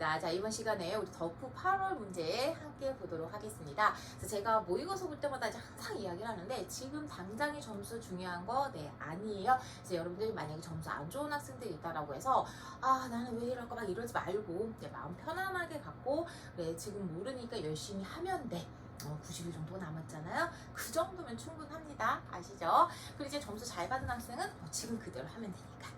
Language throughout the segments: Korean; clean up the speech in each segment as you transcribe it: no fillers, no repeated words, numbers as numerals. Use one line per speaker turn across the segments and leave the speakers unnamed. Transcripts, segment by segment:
반갑습니다. 자, 이번 시간에 우리 덕후 8월 문제 함께 보도록 하겠습니다. 그래서 제가 모의고사 볼 때마다 항상 이야기를 하는데 지금 당장의 점수 중요한 거 아니에요. 그래서 여러분들이 만약에 점수 안 좋은 학생들이 있다라고 해서 나는 왜 이럴까 막 이러지 말고 마음 편안하게 갖고 그래 지금 모르니까 열심히 하면 돼. 90일 정도 남았잖아요. 그 정도면 충분합니다. 아시죠? 그리고 이제 점수 잘 받은 학생은 지금 그대로 하면 되니까.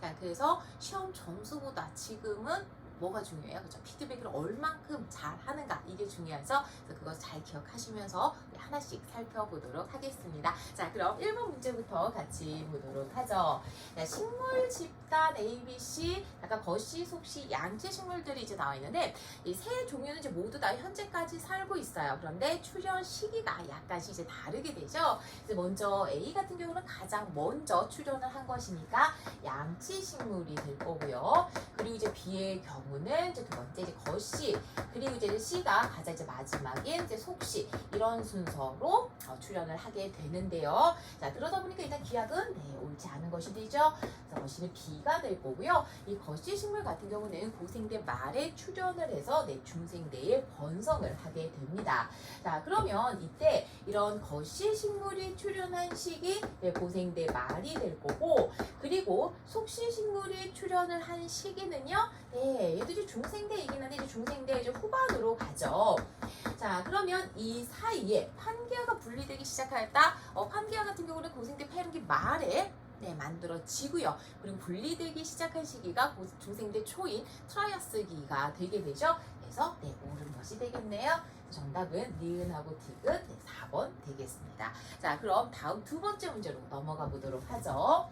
자, 그래서 시험 점수보다 지금은 뭐가 중요해요? 그렇죠? 피드백을 얼만큼 잘 하는가 이게 중요해서 그것을 잘 기억하시면서 하나씩 살펴보도록 하겠습니다. 자, 그럼 1번 문제부터 같이 보도록 하죠. 자, 식물 집단 ABC, 약간 거시, 속시, 양치 식물들이 이제 나와 있는데 이 세 종류는 이제 모두 다 현재까지 살고 있어요. 그런데 출현 시기가 약간씩 이제 다르게 되죠. 그래서 먼저 A 같은 경우는 가장 먼저 출현을 한 것이니까 양치 식물이 될 거고요. 그리고 이제 B의 경우는 이제 두 번째 이제 거시, 그리고 이제 C가 가장 이제 마지막인 이제 속시, 이런 순서로 출현을 하게 되는데요. 자, 그러다 보니까 일단 기약은 옳지 않은 것이 되죠. 그래서 거시는 B가 될 거고요. 이 거시 식물 같은 경우는 고생대 말에 출현을 해서 중생대에 번성을 하게 됩니다. 자, 그러면 이때 이런 거시 식물이 출현한 시기 고생대 말이 될 거고, 그리고 속시 식물이 출현을 한 시기는요, 얘도 이제 중생대이긴 한데 이제 중생대 이제 후반으로 가죠. 자, 그러면 이 사이에 판기아가 분리되기 시작하였다. 판기아 같은 경우는 고생대 폐렴기 말에 만들어지고요. 그리고 분리되기 시작한 시기가 중생대 초인 트라이아스기가 되게 되죠. 그래서 옳은 것이 되겠네요. 정답은 니은하고 디귿 4번 되겠습니다. 자, 그럼 다음 두 번째 문제로 넘어가 보도록 하죠.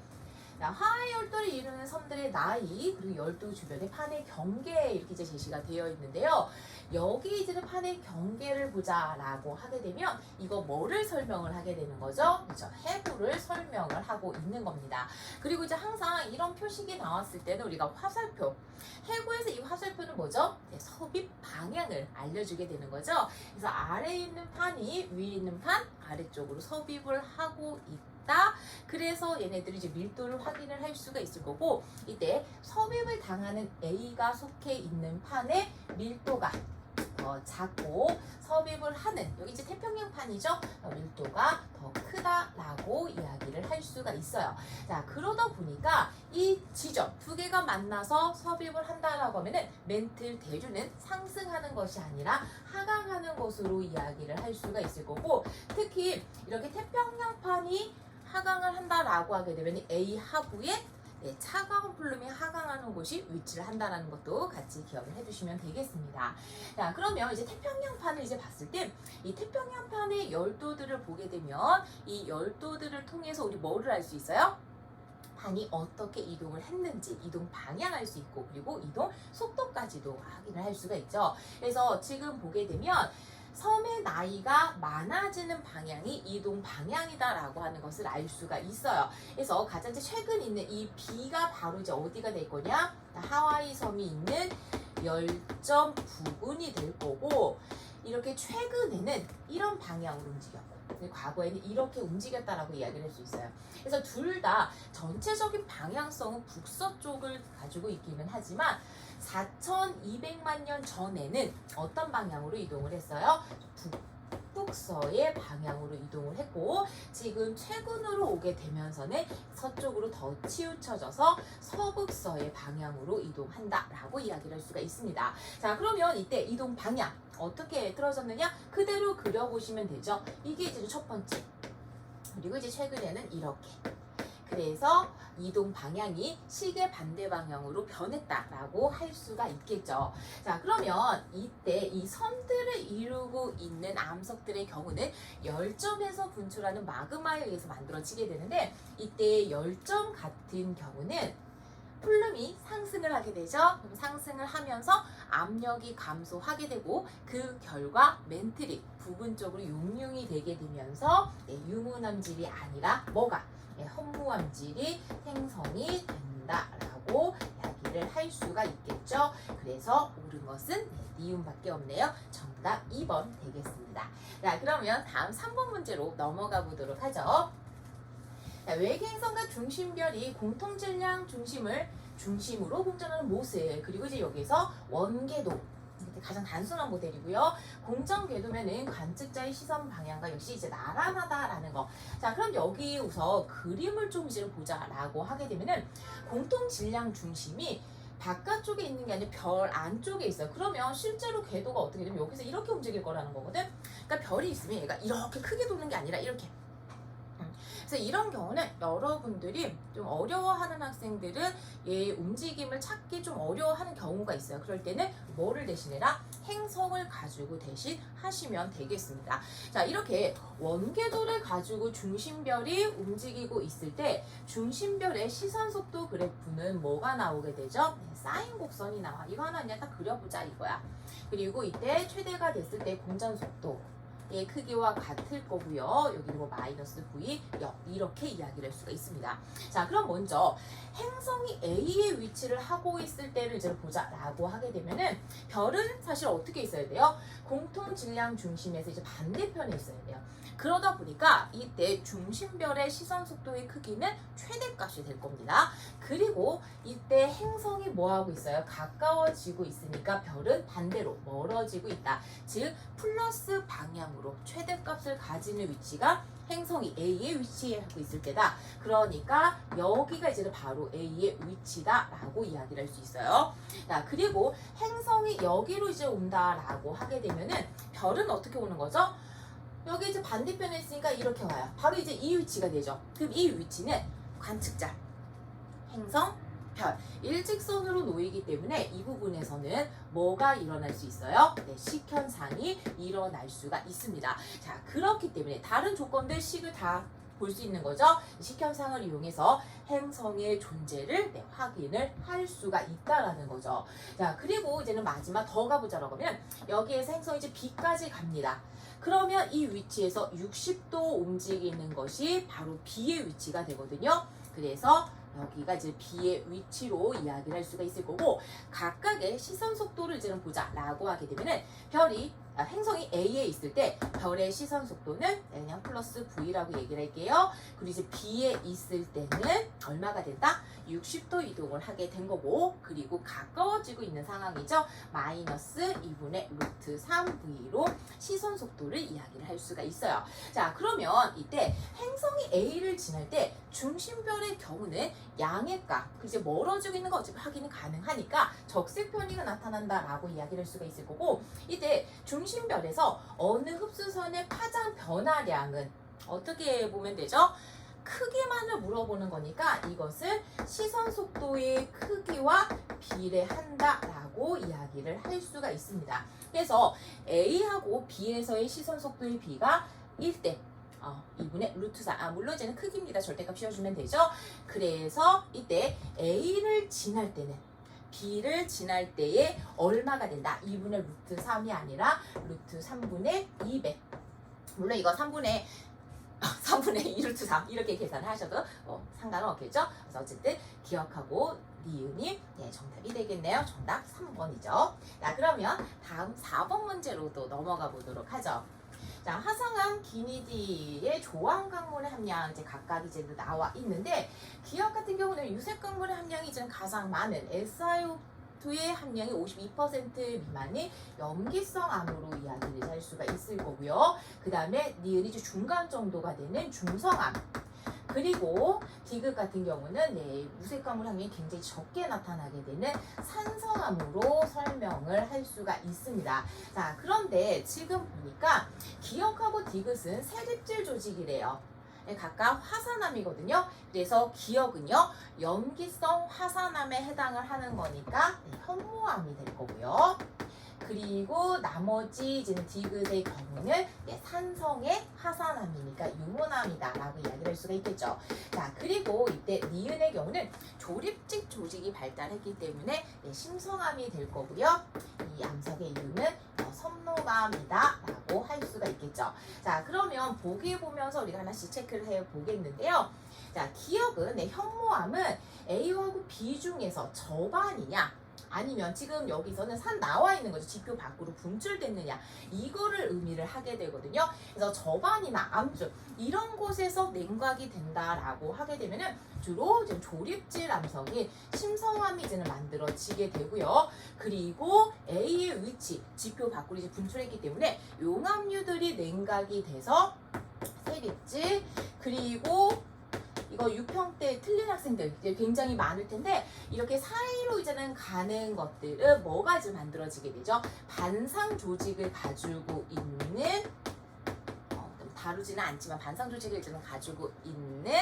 자, 화의 열도를 이루는 섬들의 나이, 그리고 열도 주변의 판의 경계 이렇게 이제 제시가 되어 있는데요. 여기 이제는 판의 경계를 보자라고 하게 되면 이거 뭐를 설명을 하게 되는 거죠? 그렇죠? 해구를 설명을 하고 있는 겁니다. 그리고 이제 항상 이런 표식이 나왔을 때는 우리가 화살표, 해구에서 이 화살표는 뭐죠? 섭입 방향을 알려주게 되는 거죠. 그래서 아래에 있는 판이 위에 있는 판 아래쪽으로 섭입을 하고 있다. 그래서 얘네들이 이제 밀도를 확인을 할 수가 있을 거고, 이때 섭입을 당하는 A가 속해 있는 판의 밀도가 작고 섭입을 하는 여기 이제 태평양판이죠. 밀도가 더 크다라고 이야기를 할 수가 있어요. 자, 그러다 보니까 이 지점 두 개가 만나서 섭입을 한다라고 하면은 멘틀 대류는 상승하는 것이 아니라 하강하는 것으로 이야기를 할 수가 있을 거고, 특히 이렇게 태평양판이 하강을 한다라고 하게 되면 A 하부에 차가운 플룸이 하강하는 곳이 위치를 한다는 것도 같이 기억을 해주시면 되겠습니다. 자, 그러면 이제 태평양판을 이제 봤을 때 이 태평양판의 열도들을 보게 되면 이 열도들을 통해서 우리 뭐를 알 수 있어요? 판이 어떻게 이동을 했는지 이동 방향 알 수 있고, 그리고 이동 속도까지도 확인을 할 수가 있죠. 그래서 지금 보게 되면 섬의 나이가 많아지는 방향이 이동 방향이다라고 하는 것을 알 수가 있어요. 그래서 가장 이제 최근 있는 이 B가 바로 이제 어디가 될 거냐? 하와이 섬이 있는 열점 부근이 될 거고, 이렇게 최근에는 이런 방향으로 움직였고, 과거에는 이렇게 움직였다라고 이야기를 할 수 있어요. 그래서 둘 다 전체적인 방향성은 북서쪽을 가지고 있기는 하지만 4,200만 년 전에는 어떤 방향으로 이동을 했어요? 북서의 방향으로 이동을 했고, 지금 최근으로 오게 되면서는 서쪽으로 더 치우쳐져서 서북서의 방향으로 이동한다라고 이야기를 할 수가 있습니다. 자, 그러면 이때 이동 방향 어떻게 틀어졌느냐? 그대로 그려보시면 되죠. 이게 이제 첫 번째. 그리고 이제 최근에는 이렇게. 그래서 이동 방향이 시계 반대 방향으로 변했다라고 할 수가 있겠죠. 자, 그러면 이때 이 섬들을 이루고 있는 암석들의 경우는 열점에서 분출하는 마그마에 의해서 만들어지게 되는데, 이때 열점 같은 경우는 플룸이 상승을 하게 되죠. 그럼 상승을 하면서 압력이 감소하게 되고, 그 결과 멘틀이 부분적으로 용융이 되게 되면서 유무암질이 아니라 뭐가? 현무암질이 생성이 된다라고 이야기를 할 수가 있겠죠. 그래서 옳은 것은 니은밖에 없네요. 정답 2번 되겠습니다. 자, 그러면 다음 3번 문제로 넘어가 보도록 하죠. 자, 외계행성과 중심별이 공통질량 중심을 중심으로 공전하는 모습, 그리고 이제 여기서 원궤도, 가장 단순한 모델이고요. 공전 궤도면은 관측자의 시선 방향과 역시 이제 나란하다라는 거. 자, 그럼 여기서 그림을 좀 이제 보자라고 하게 되면은 공통 질량 중심이 바깥쪽에 있는 게 아니라 별 안쪽에 있어요. 그러면 실제로 궤도가 어떻게 되면 여기서 이렇게 움직일 거라는 거거든. 그러니까 별이 있으면 얘가 이렇게 크게 도는 게 아니라 이렇게. 그래서 이런 경우는 여러분들이 좀 어려워하는 학생들은 얘 움직임을 찾기 좀 어려워하는 경우가 있어요. 그럴 때는 뭐를 대신해라? 행성을 가지고 대신 하시면 되겠습니다. 자, 이렇게 원궤도를 가지고 중심별이 움직이고 있을 때 중심별의 시선 속도 그래프는 뭐가 나오게 되죠? 네, 사인 곡선이 나와. 이거 하나 그냥 딱 그려보자 이거야. 그리고 이때 최대가 됐을 때 공전 속도 의 크기와 같을 거고요. 여기 뭐 마이너스 V 이렇게 이야기를 할 수가 있습니다. 자, 그럼 먼저 행성이 A의 위치를 하고 있을 때를 이제 보자라고 하게 되면은 별은 사실 어떻게 있어야 돼요? 공통 질량 중심에서 이제 반대편에 있어야 돼요. 그러다 보니까 이때 중심별의 시선 속도의 크기는 최대값이 될 겁니다. 그리고 이때 행성이 뭐하고 있어요? 가까워지고 있으니까 별은 반대로 멀어지고 있다. 즉 플러스 방향으로 최대값을 가지는 위치가 행성이 A의 위치에 하고 있을 때다. 그러니까 여기가 이제 바로 A의 위치다라고 이야기를 할 수 있어요. 자, 그리고 행성이 여기로 이제 온다라고 하게 되면은 별은 어떻게 오는 거죠? 여기 이제 반대편에 있으니까 이렇게 와요. 바로 이제 이 위치가 되죠. 그럼 이 위치는 관측자, 행성, 별, 일직선으로 놓이기 때문에 이 부분에서는 뭐가 일어날 수 있어요? 네, 식현상이 일어날 수가 있습니다. 자, 그렇기 때문에 다른 조건들 식을 다 볼 수 있는 거죠. 식현상을 이용해서 행성의 존재를 확인을 할 수가 있다라는 거죠. 자, 그리고 이제는 마지막 더 가보자라고 하면 여기에서 행성이 이제 B까지 갑니다. 그러면 이 위치에서 60도 움직이는 것이 바로 B의 위치가 되거든요. 그래서 여기가 이제 B의 위치로 이야기를 할 수가 있을 거고, 각각의 시선 속도를 이제는 보자라고 하게 되면은 행성이 A에 있을 때 별의 시선 속도는 그냥 플러스 V라고 얘기를 할게요. 그리고 이제 B에 있을 때는 얼마가 된다? 60도 이동을 하게 된 거고, 그리고 가까워지고 있는 상황이죠. 마이너스 2분의 루트 3V로 시선 속도를 이야기를 할 수가 있어요. 자, 그러면 이때 행성이 A를 지날 때 중심별의 경우는 양의 값, 이제 멀어지고 있는 거 어차피 확인이 가능하니까 적색 편이가 나타난다라고 이야기를 할 수가 있을 거고, 이때 중심별에서 어느 흡수선의 파장 변화량은 어떻게 보면 되죠? 크기만을 물어보는 거니까 이것을 시선 속도의 크기와 비례한다라고 이야기를 할 수가 있습니다. 그래서 A하고 B에서의 시선 속도의 비가 1대 2분의 루트 4. 물론 이제는 크기입니다. 절대값 씌워주면 되죠. 그래서 이때 A를 지날 때는 B를 지날 때에 얼마가 된다? 2분의 루트 3이 아니라 루트 3분의 200. 물론 이거 3분의 2 루트 3 이렇게 계산을 하셔도 상관은 없겠죠. 그래서 어쨌든 기억하고 니은이 정답이 되겠네요. 정답 3번이죠. 자, 그러면 다음 4번 문제로도 넘어가 보도록 하죠. 자, 화성암 기니디의 조항 강물의 함량 이제 각각 이제 나와 있는데, 기억 같은 경우는 유색 강물의 함량이 이제 가장 많은 SiO2의 함량이 52% 미만의 염기성 암으로 이야기를 할 수가 있을 거고요. 그 다음에 니은이 이제 중간 정도가 되는 중성암. 그리고 디귿 같은 경우는 무색 강물 함량이 굉장히 적게 나타나게 되는 산성암으로 설명을 할 수가 있습니다. 자, 그런데 지금 보니까 기억하고 디귿은 세립질 조직이래요. 각각 화산암이거든요. 그래서 기억은요, 염기성 화산암에 해당을 하는 거니까 현무암이 될 거고요. 그리고 나머지 이제는 디귿의 경우는 산성의 화산암이니까 유문암이다라고 이야기를 할 수가 있겠죠. 자, 그리고 이때 니은의 경우는 조립직 조직이 발달했기 때문에 심성암이 될 거고요. 이 암석의 이유는 섬노감이다라고 할 수가 있겠죠. 자, 그러면 보기 보면서 우리가 하나씩 체크를 해 보겠는데요. 자, 기억은 현무암은 A하고 B 중에서 저반이냐 아니면 지금 여기서는 산 나와 있는 거죠. 지표 밖으로 분출됐느냐 이거를 의미를 하게 되거든요. 그래서 저반이나 암수 이런 곳에서 냉각이 된다라고 하게 되면은 주로 지금 조립질 암석이 심성암이 이제 만들어지게 되고요. 그리고 A의 위치 지표 밖으로 이제 분출했기 때문에 용암류들이 냉각이 돼서 세립질 그리고 이거 6평대 틀린 학생들 이제 굉장히 많을 텐데 이렇게 사이로 이제는 가는 것들은 뭐가 지금 만들어지게 되죠? 반상 조직을 가지고 있는 다루지는 않지만 반상 조직을 이제는 가지고 있는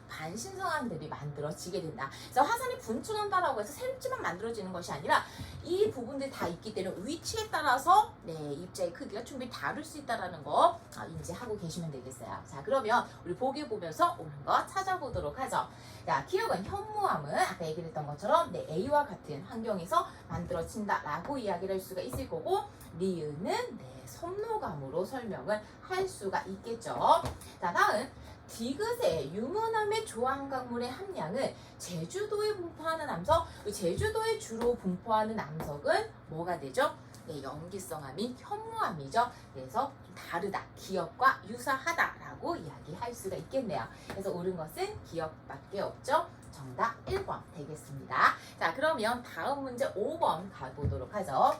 반신성암들이 만들어지게 된다. 그래서 화산이 분출한다라고 해서 새롭지만 만들어지는 것이 아니라 이 부분들이 다 있기 때문에 위치에 따라서 입자의 크기가 충분히 다를 수 있다는 거 인지하고 계시면 되겠어요. 자, 그러면 우리 보기 보면서 오는 거 찾아보도록 하죠. 자, 기억은 현무암은 아까 얘기를 했던 것처럼 A와 같은 환경에서 만들어진다라고 이야기를 할 수가 있을 거고 리은은 섭록암으로 설명을 할 수가 있겠죠. 자, 다음 디귿의 유문암의 조항광물의 함량은 제주도에 분포하는 암석, 제주도에 주로 분포하는 암석은 뭐가 되죠? 염기성암인 현무암이죠. 그래서 좀 다르다, 기억과 유사하다라고 이야기할 수가 있겠네요. 그래서 옳은 것은 기억밖에 없죠. 정답 1번 되겠습니다. 자, 그러면 다음 문제 5번 가보도록 하죠.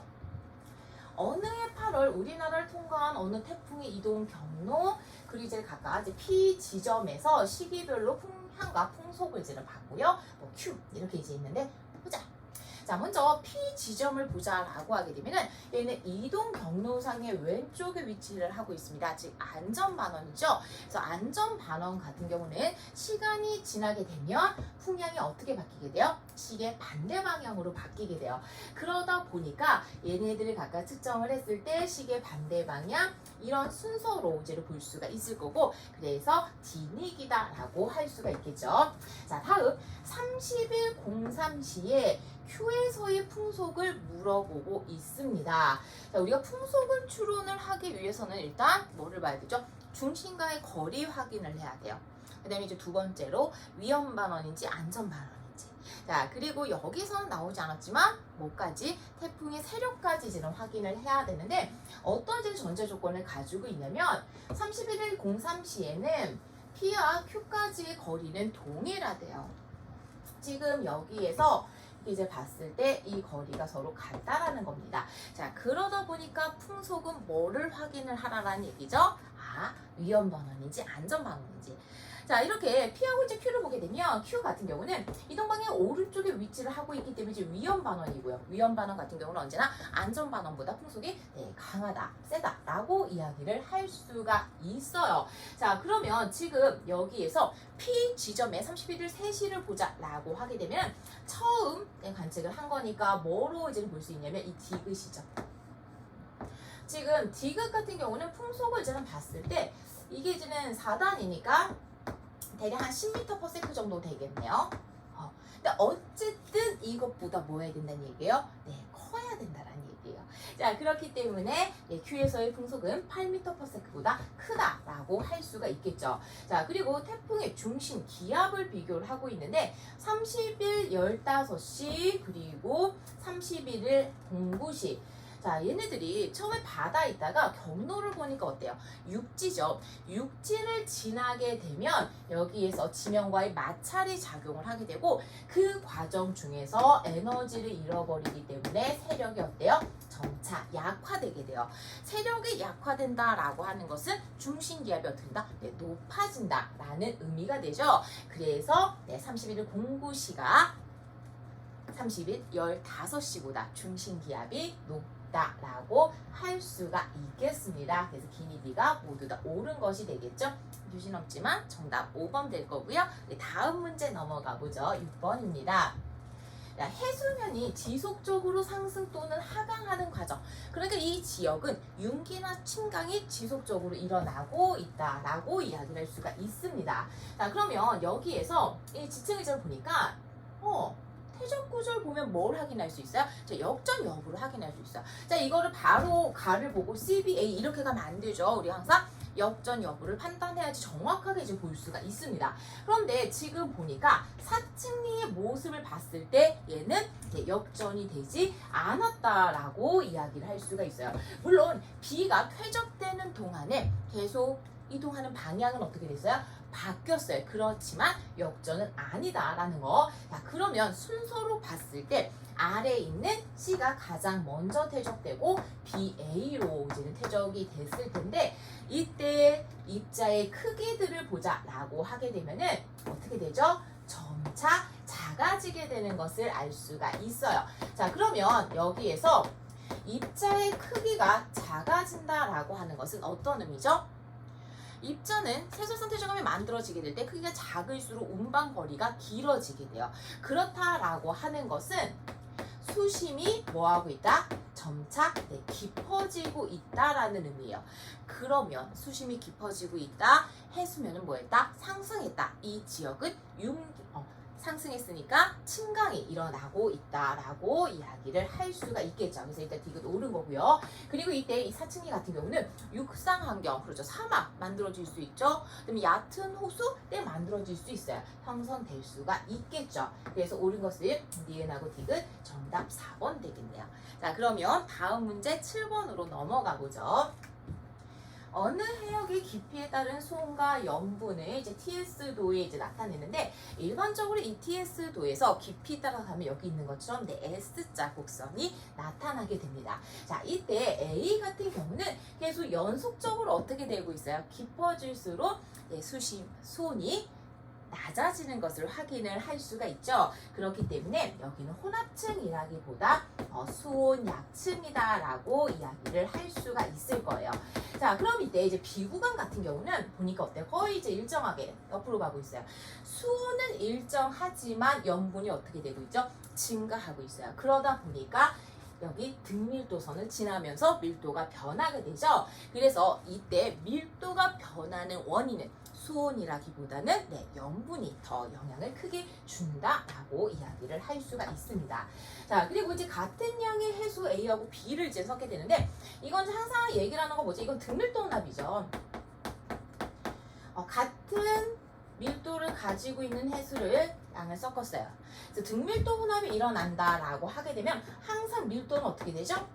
어느 해 8월 우리나라를 통과한 어느 태풍의 이동 경로 그리고 이제 각각 이제 P 지점에서 시기별로 풍향과 풍속을 이제 봤고요. 뭐 Q 이렇게 이제 있는데 보자. 자, 먼저 P 지점을 보자라고 하게 되면은 얘는 이동 경로상의 왼쪽에 위치를 하고 있습니다. 즉 안전반원이죠. 그래서 안전반원 같은 경우는 시간이 지나게 되면 풍향이 어떻게 바뀌게 돼요? 시계 반대 방향으로 바뀌게 돼요. 그러다 보니까 얘네들을 각각 측정을 했을 때 시계 반대 방향 이런 순서로 이제를 볼 수가 있을 거고 그래서 진익이다라고 할 수가 있겠죠. 자, 다음 30일 03시에 Q에서의 풍속을 물어보고 있습니다. 자, 우리가 풍속을 추론을 하기 위해서는 일단 뭐를 봐야 되죠? 중심과의 거리 확인을 해야 돼요. 그 다음에 이제 두 번째로 위험반원인지 안전반원인지. 자, 그리고 여기서는 나오지 않았지만 뭐까지? 태풍의 세력까지 지금 확인을 해야 되는데 어떤 이제 전제 조건을 가지고 있냐면 31일 03시에는 P와 Q까지의 거리는 동일하대요. 지금 여기에서 이제 봤을 때 이 거리가 서로 같다라는 겁니다. 자, 그러다 보니까 풍속은 뭐를 확인을 하라는 얘기죠? 위험반원인지 안전반원인지. 자, 이렇게 P하고 이제 Q를 보게 되면 Q 같은 경우는 이동방향 오른쪽에 위치를 하고 있기 때문에 이제 위험반원이고요. 위험반원 같은 경우는 언제나 안전반원보다 풍속이 강하다, 세다라고 이야기를 할 수가 있어요. 자, 그러면 지금 여기에서 P 지점에 31일 3시를 보자라고 하게 되면 처음 관측을 한 거니까 뭐로 이제 볼 수 있냐면 이 디귿이죠. 지금 디귿 같은 경우는 풍속을 이제는 봤을 때 이게 이제는 4단이니까 대략 한 10m/s 정도 되겠네요. 근데 어쨌든 이것보다 뭐 해야 된다는 얘기예요? 커야 된다는 얘기예요. 자, 그렇기 때문에 Q에서의 풍속은 8m/s보다 크다라고 할 수가 있겠죠. 자, 그리고 태풍의 중심 기압을 비교를 하고 있는데 30일 15시 그리고 31일 09시 자, 얘네들이 처음에 바다에 있다가 경로를 보니까 어때요? 육지죠. 육지를 지나게 되면 여기에서 지면과의 마찰이 작용을 하게 되고 그 과정 중에서 에너지를 잃어버리기 때문에 세력이 어때요? 점차 약화되게 돼요. 세력이 약화된다라고 하는 것은 중심기압이 어떻게 된다? 높아진다라는 의미가 되죠. 그래서 31일 09시가 30일 15시보다 중심기압이 높다라고 할 수가 있겠습니다. 그래서 기니디가 모두 다 옳은 것이 되겠죠. 유신 없지만 정답 5번 될 거고요. 다음 문제 넘어가 보죠. 6번입니다. 해수면이 지속적으로 상승 또는 하강하는 과정. 그러니까 이 지역은 융기나 침강이 지속적으로 일어나고 있다라고 이야기를 할 수가 있습니다. 자, 그러면 여기에서 이 지층의자를 보니까 퇴적 구조를 보면 뭘 확인할 수 있어요? 자, 역전 여부를 확인할 수 있어요. 자, 이거를 바로 가를 보고 CBA 이렇게 가면 안 되죠. 우리 항상 역전 여부를 판단해야지 정확하게 이제 볼 수가 있습니다. 그런데 지금 보니까 사층리의 모습을 봤을 때 얘는 역전이 되지 않았다라고 이야기를 할 수가 있어요. 물론 B가 쾌적되는 동안에 계속 이동하는 방향은 어떻게 됐어요? 바뀌었어요. 그렇지만 역전은 아니다라는 거. 자, 그러면 순서로 봤을 때 아래에 있는 C가 가장 먼저 퇴적되고 BA로 이제는 퇴적이 됐을 텐데 이때 입자의 크기들을 보자라고 하게 되면은 어떻게 되죠? 점차 작아지게 되는 것을 알 수가 있어요. 자, 그러면 여기에서 입자의 크기가 작아진다라고 하는 것은 어떤 의미죠? 입자는 세솔선 퇴적함이 만들어지게 될 때 크기가 작을수록 운반 거리가 길어지게 돼요. 그렇다라고 하는 것은 수심이 뭐하고 있다? 점차 깊어지고 있다라는 의미예요. 그러면 수심이 깊어지고 있다, 해수면은 뭐했다? 상승했다. 이 지역은 상승했으니까 침강이 일어나고 있다라고 이야기를 할 수가 있겠죠. 그래서 일단 디귿 옳은 거고요. 그리고 이때 이 사층리 같은 경우는 육상 환경, 그렇죠. 사막 만들어질 수 있죠. 그다음에 얕은 호수 때 만들어질 수 있어요. 형성될 수가 있겠죠. 그래서 옳은 것은 니은하고 디귿 정답 4번 되겠네요. 자, 그러면 다음 문제 7번으로 넘어가 보죠. 어느 해역의 깊이에 따른 수온과 염분을 이제 TS도에 이제 나타내는데 일반적으로 이 TS도에서 깊이 따라가면 여기 있는 것처럼 S자 곡선이 나타나게 됩니다. 자, 이때 A 같은 경우는 계속 연속적으로 어떻게 되고 있어요? 깊어질수록 수온이 낮아지는 것을 확인을 할 수가 있죠. 그렇기 때문에 여기는 혼합층이라기보다 수온 약층이다라고 이야기를 할 수가 있을 거예요. 자, 그럼 이때 이제 비구간 같은 경우는 보니까 어때요? 거의 이제 일정하게 옆으로 가고 있어요. 수온은 일정하지만 염분이 어떻게 되고 있죠? 증가하고 있어요. 그러다 보니까 여기 등밀도선을 지나면서 밀도가 변하게 되죠. 그래서 이때 밀도가 변하는 원인은 수온이라기보다는 염분이 더 영향을 크게 준다라고 이야기를 할 수가 있습니다. 자, 그리고 이제 같은 양의 해수 A하고 B를 이제 섞게 되는데 이건 항상 얘기를 하는 거 뭐지? 이건 등밀도 혼합이죠. 같은 밀도를 가지고 있는 해수를 양을 섞었어요. 그래서 등밀도 혼합이 일어난다라고 하게 되면 항상 밀도는 어떻게 되죠?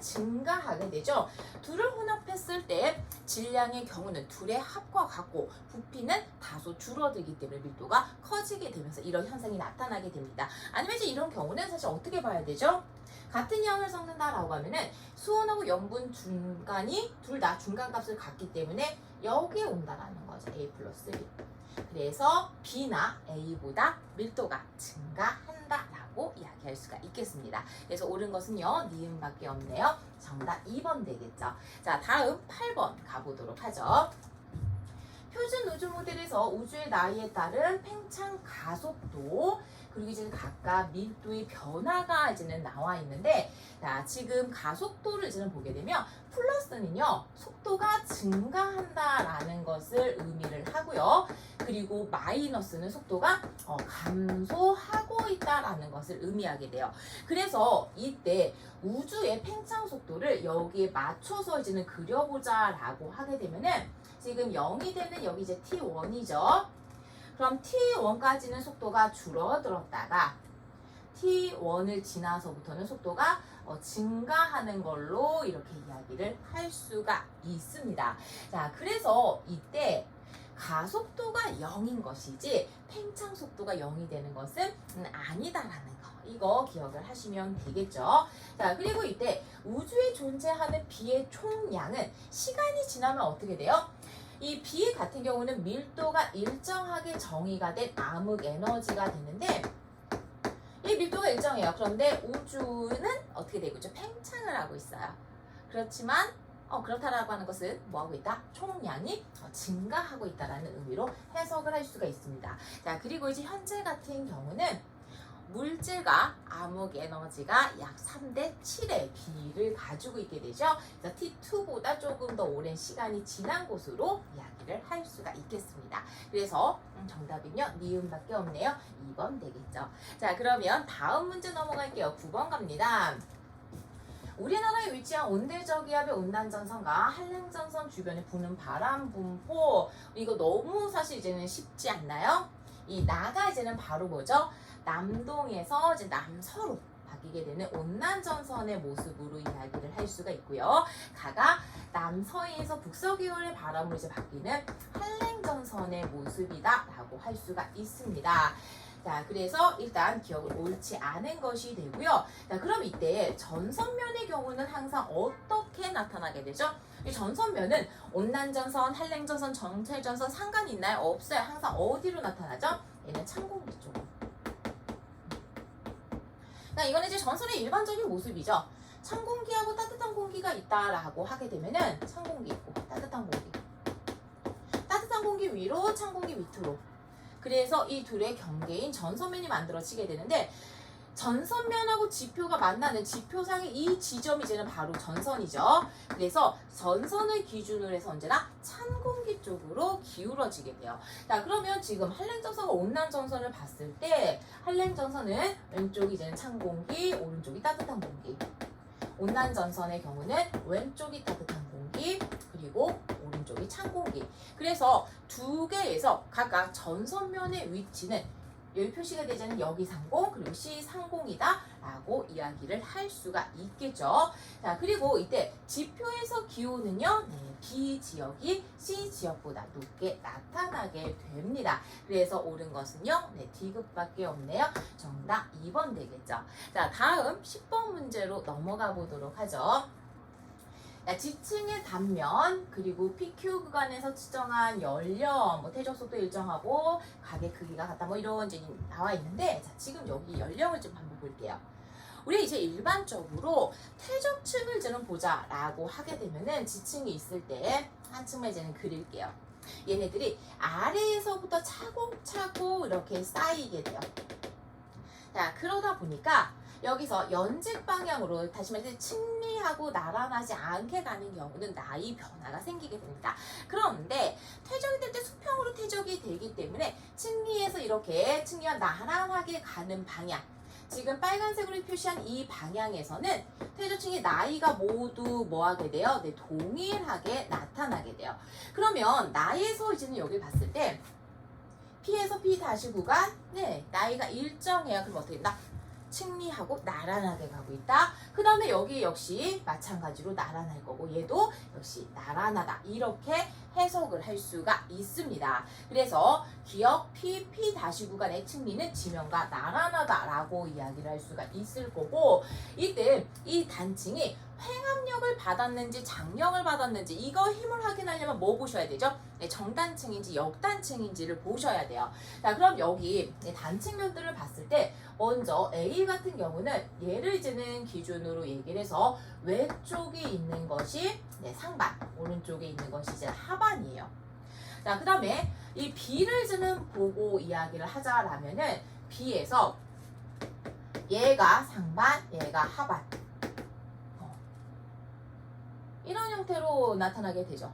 증가하게 되죠. 둘을 혼합했을 때 질량의 경우는 둘의 합과 같고 부피는 다소 줄어들기 때문에 밀도가 커지게 되면서 이런 현상이 나타나게 됩니다. 아니면 이제 이런 경우는 사실 어떻게 봐야 되죠? 같은 양을 섞는다라고 하면은 수온하고 염분 중간이 둘 다 중간값을 갖기 때문에 여기에 온다라는 거죠. A 플러스 B. 그래서 B나 A보다 밀도가 증가한다라고 이야기할 수가 있겠습니다. 그래서 옳은 것은요, 니은밖에 없네요. 정답 2번 되겠죠. 자, 다음 8번 가보도록 하죠. 표준 우주 모델에서 우주의 나이에 따른 팽창 가속도 그리고 이제 각각 밀도의 변화가 이제는 나와 있는데, 자, 지금 가속도를 이제는 보게 되면 플러스는요 속도가 증가한다라는 것을 의미를 하고요. 그리고 마이너스는 속도가 감소하고 있다라는 것을 의미하게 돼요. 그래서 이때 우주의 팽창 속도를 여기에 맞춰서 이제는 그려보자라고 하게 되면은 지금 0이 되는 여기 이제 T1이죠. 그럼 T1까지는 속도가 줄어들었다가 T1을 지나서부터는 속도가 증가하는 걸로 이렇게 이야기를 할 수가 있습니다. 자, 그래서 이때 가속도가 0인 것이지 팽창 속도가 0이 되는 것은 아니다라는 거. 이거 기억을 하시면 되겠죠. 자, 그리고 이때 우주에 존재하는 B의 총량은 시간이 지나면 어떻게 돼요? 이 B 같은 경우는 밀도가 일정하게 정의가 된 암흑 에너지가 되는데 이 밀도가 일정해요. 그런데 우주는 어떻게 되고 있죠? 팽창을 하고 있어요. 그렇지만 그렇다라고 하는 것은 뭐하고 있다? 총량이 증가하고 있다라는 의미로 해석을 할 수가 있습니다. 자, 그리고 이제 현재 같은 경우는 물질과 암흑 에너지가 약 3대 7의 비를 가지고 있게 되죠. 그래서 T2보다 조금 더 오랜 시간이 지난 곳으로 이야기를 할 수가 있겠습니다. 그래서 정답은요, 니은밖에 없네요. 2번 되겠죠. 자, 그러면 다음 문제 넘어갈게요. 9번 갑니다. 우리나라에 위치한 온대저기압의 온난전선과 한랭전선 주변에 부는 바람 분포, 이거 너무 사실 이제는 쉽지 않나요? 이 나가 이제는 바로 뭐죠? 남동에서 이제 남서로 바뀌게 되는 온난전선의 모습으로 이야기를 할 수가 있고요. 가가 남서에서 북서기울의 바람으로 이제 바뀌는 한랭전선의 모습이다라고 할 수가 있습니다. 자, 그래서 일단 기억을 옳지 않은 것이 되고요. 자, 그럼 이때 전선면의 경우는 항상 어떻게 나타나게 되죠? 이 전선면은 온난전선, 한랭전선, 정체전선 상관이 있나요? 없어요. 항상 어디로 나타나죠? 얘는 찬공기 쪽으로. 이거는 이제 전선의 일반적인 모습이죠. 찬 공기하고 따뜻한 공기가 있다라고 하게 되면은 찬 공기 있고 따뜻한 공기 위로 찬 공기 밑으로. 그래서 이 둘의 경계인 전선면이 만들어지게 되는데 전선면하고 지표가 만나는 지표상의 이 지점이 이제는 바로 전선이죠. 그래서 전선을 기준으로 해서 언제나 찬 공기 쪽으로 기울어지게 돼요. 자, 그러면 지금 한랭전선과 온난전선을 봤을 때 한랭전선은 왼쪽이 이제는 찬 공기, 오른쪽이 따뜻한 공기. 온난전선의 경우는 왼쪽이 따뜻한 공기, 그리고 오른쪽이 찬 공기. 그래서 두 개에서 각각 전선면의 위치는 여기 표시가 되자는 여기 상공 그리고 C 상공이다 라고 이야기를 할 수가 있겠죠. 자, 그리고 이때 지표에서 기온은요, B 지역이 C 지역보다 높게 나타나게 됩니다. 그래서 옳은 것은요, D급밖에 없네요. 정답 2번 되겠죠. 자, 다음 10번 문제로 넘어가 보도록 하죠. 지층의 단면 그리고 PQ 구간에서 측정한 연령, 태적 속도 일정하고 가계 크기가 같다, 이런 이제 나와 있는데, 자, 지금 여기 연령을 좀 한번 볼게요. 우리 이제 일반적으로 태적층을 이제는 보자라고 하게 되면은 지층이 있을 때 한 층만 이제는 그릴게요. 얘네들이 아래에서부터 차곡차곡 이렇게 쌓이게 돼요. 자, 그러다 보니까 여기서 연직 방향으로 다시 말해서 층리하고 나란하지 않게 가는 경우는 나이 변화가 생기게 됩니다. 그런데 퇴적이 될 때 수평으로 퇴적이 되기 때문에 층리에서 이렇게 층리와 나란하게 가는 방향, 지금 빨간색으로 표시한 이 방향에서는 퇴적층의 나이가 모두 뭐하게 돼요? 동일하게 나타나게 돼요. 그러면 나이에서 이제는 여기 봤을 때 P에서 P 다시 구간, 나이가 일정해요. 그럼 어떻게 된다? 층리하고 나란하게 가고 있다. 그 다음에 여기 역시 마찬가지로 나란할 거고, 얘도 역시 나란하다. 이렇게 해석을 할 수가 있습니다. 그래서 기억 P 다시 구간의 층리는 지면과 나란하다라고 이야기를 할 수가 있을 거고, 이때 이 단층이 횡압력을 받았는지 장력을 받았는지 이거 힘을 확인하려면 뭐 보셔야 되죠? 정단층인지 역단층인지를 보셔야 돼요. 자, 그럼 여기 단층면들을 봤을 때 먼저 A 같은 경우는 얘를 이제는 기준으로 얘기를 해서 왼쪽에 있는 것이 상반, 오른쪽에 있는 것이 이제 하반이에요. 자, 그 다음에 이 B를 이제는 보고 이야기를 하자라면은 B에서 얘가 상반, 얘가 하반. 이런 형태로 나타나게 되죠.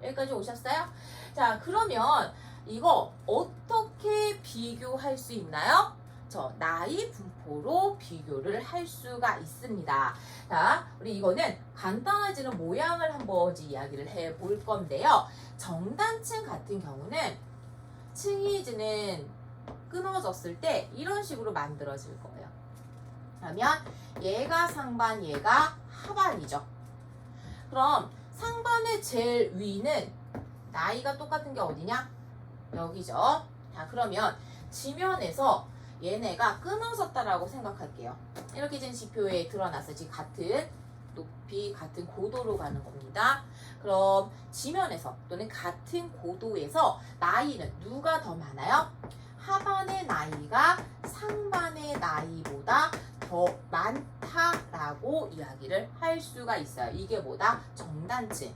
여기까지 오셨어요? 자, 그러면 이거 어떻게 비교할 수 있나요? 나이 분포로 비교를 할 수가 있습니다. 자, 우리 이거는 간단해지는 모양을 한번 이야기를 해 볼 건데요. 정단층 같은 경우는 층이 끊어졌을 때 이런 식으로 만들어질 거예요. 그러면 얘가 상반, 얘가 하반이죠. 그럼 상반의 제일 위는 나이가 똑같은 게 어디냐? 여기죠. 자, 그러면 지면에서 얘네가 끊어졌다라고 생각할게요. 이렇게 된 지표에 드러났어요. 지금 같은 높이, 같은 고도로 가는 겁니다. 그럼 지면에서 또는 같은 고도에서 나이는 누가 더 많아요? 하반의 나이가 상반의 나이보다 더 많다라고 이야기를 할 수가 있어요. 이게 뭐다? 정단층.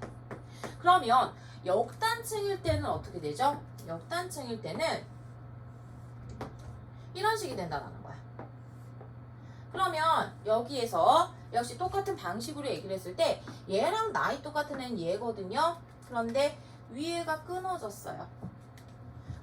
그러면 역단층일 때는 어떻게 되죠? 역단층일 때는 이런 식이 된다는 거야. 그러면 여기에서 역시 똑같은 방식으로 얘기를 했을 때 얘랑 나이 똑같은 애는 얘거든요. 그런데 위에가 끊어졌어요.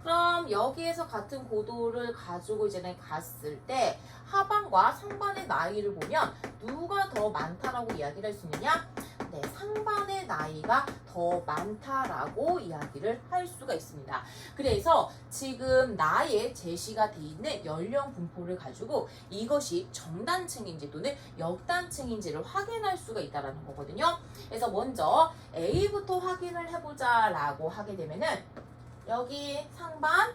그럼 여기에서 같은 고도를 가지고 이제는 갔을 때 하반과 상반의 나이를 보면 누가 더 많다라고 이야기를 할 수 있느냐? 네, 상반의 나이가 더 많다라고 이야기를 할 수가 있습니다. 그래서 지금 나에 제시가 돼 있는 연령 분포를 가지고 이것이 정단층인지 또는 역단층인지를 확인할 수가 있다는 거거든요. 그래서 먼저 A부터 확인을 해보자라고 하게 되면은 여기 상반,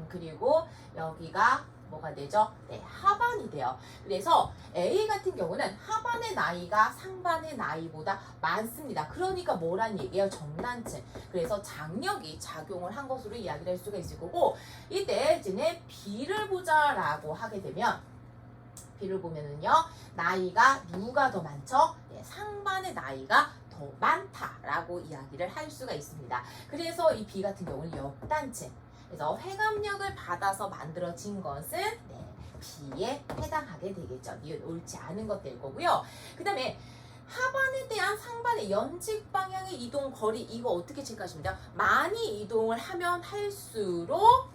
그리고 여기가 뭐가 되죠? 네, 하반이 돼요. 그래서 A 같은 경우는 하반의 나이가 상반의 나이보다 많습니다. 그러니까 뭐란 얘기예요? 정단층. 그래서 장력이 작용을 한 것으로 이야기를 할 수가 있을 거고, 이때 이제 B를 보자라고 하게 되면 B를 보면은요, 나이가 누가 더 많죠? 네, 상반의 나이가 더 많다라고 이야기를 할 수가 있습니다. 그래서 이 B 같은 경우는 역단층. 그래서 회감력을 받아서 만들어진 것은 네, B에 해당하게 되겠죠. 니은 옳지 않은 것들 거고요. 그 다음에 하반에 대한 상반의 연직 방향의 이동 거리, 이거 어떻게 체크하십니까? 많이 이동을 하면 할수록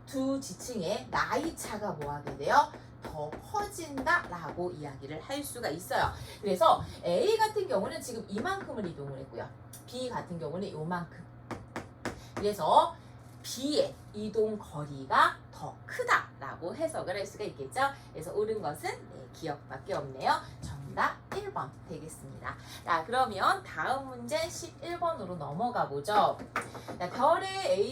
두 지층의 나이 차가 뭐하게 돼요? 더 커진다라고 이야기를 할 수가 있어요. 그래서 A 같은 경우는 지금 이만큼을 이동을 했고요. B 같은 경우는 요만큼. 그래서 B의 이동 거리가 더 크다라고 해석을 할 수가 있겠죠. 그래서 옳은 것은 네, 기억밖에 없네요. 정답 1번 되겠습니다. 자, 그러면 다음 문제 11번으로 넘어가 보죠. 자, 별의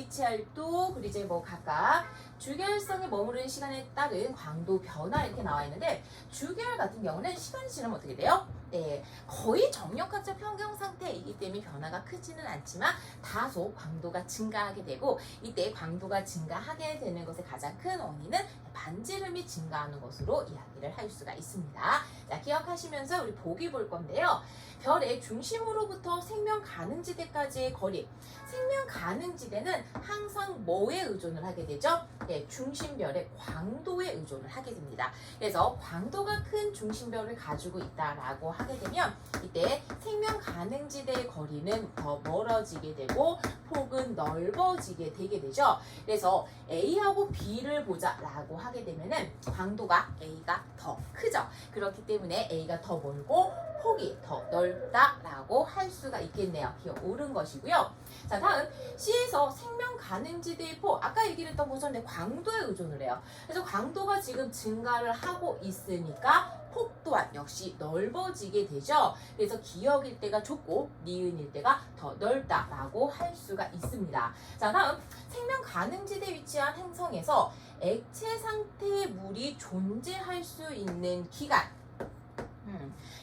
HR도 그리고 이제 뭐 각각 주결성에 머무르는 시간에 따른 광도 변화 이렇게 나와 있는데, 주결 같은 경우는 시간이 지나면 어떻게 돼요? 네, 거의 정력학적 평경 상태이기 때문에 변화가 크지는 않지만 다소 광도가 증가하게 되고, 이때 광도가 증가하게 되는 것의 가장 큰 원인은 반지름이 증가하는 것으로 이야기를 할 수가 있습니다. 자, 기억하시면서 우리 보기 볼 건데요. 별의 중심으로부터 생명 가능지대까지의 거리. 생명 가능지대는 항상 뭐에 의존을 하게 되죠? 네, 중심별의 광도에 의존을 하게 됩니다. 그래서 광도가 큰 중심별을 가지고 있다라고 하게 되면 이때 생명 가능지대의 거리는 더 멀어지게 되고 폭은 넓어지게 되게 되죠. 그래서 A하고 B를 보자라고 하게 되면은 광도가 A가 더 크죠. 그렇기 때문에 A가 더 멀고 폭이 더 넓다라고 할 수가 있겠네요. 기억 옳은 것이고요. 자, 다음 C에서 생명 가능지대의 폭, 아까 얘기를 했던 것처럼 광도에 의존을 해요. 그래서 광도가 지금 증가를 하고 있으니까 폭 또한 역시 넓어지게 되죠. 그래서 기역일 때가 좁고 니은일 때가 더 넓다라고 할 수가 있습니다. 자, 다음 생명 가능지대에 위치한 행성에서 액체 상태의 물이 존재할 수 있는 기간.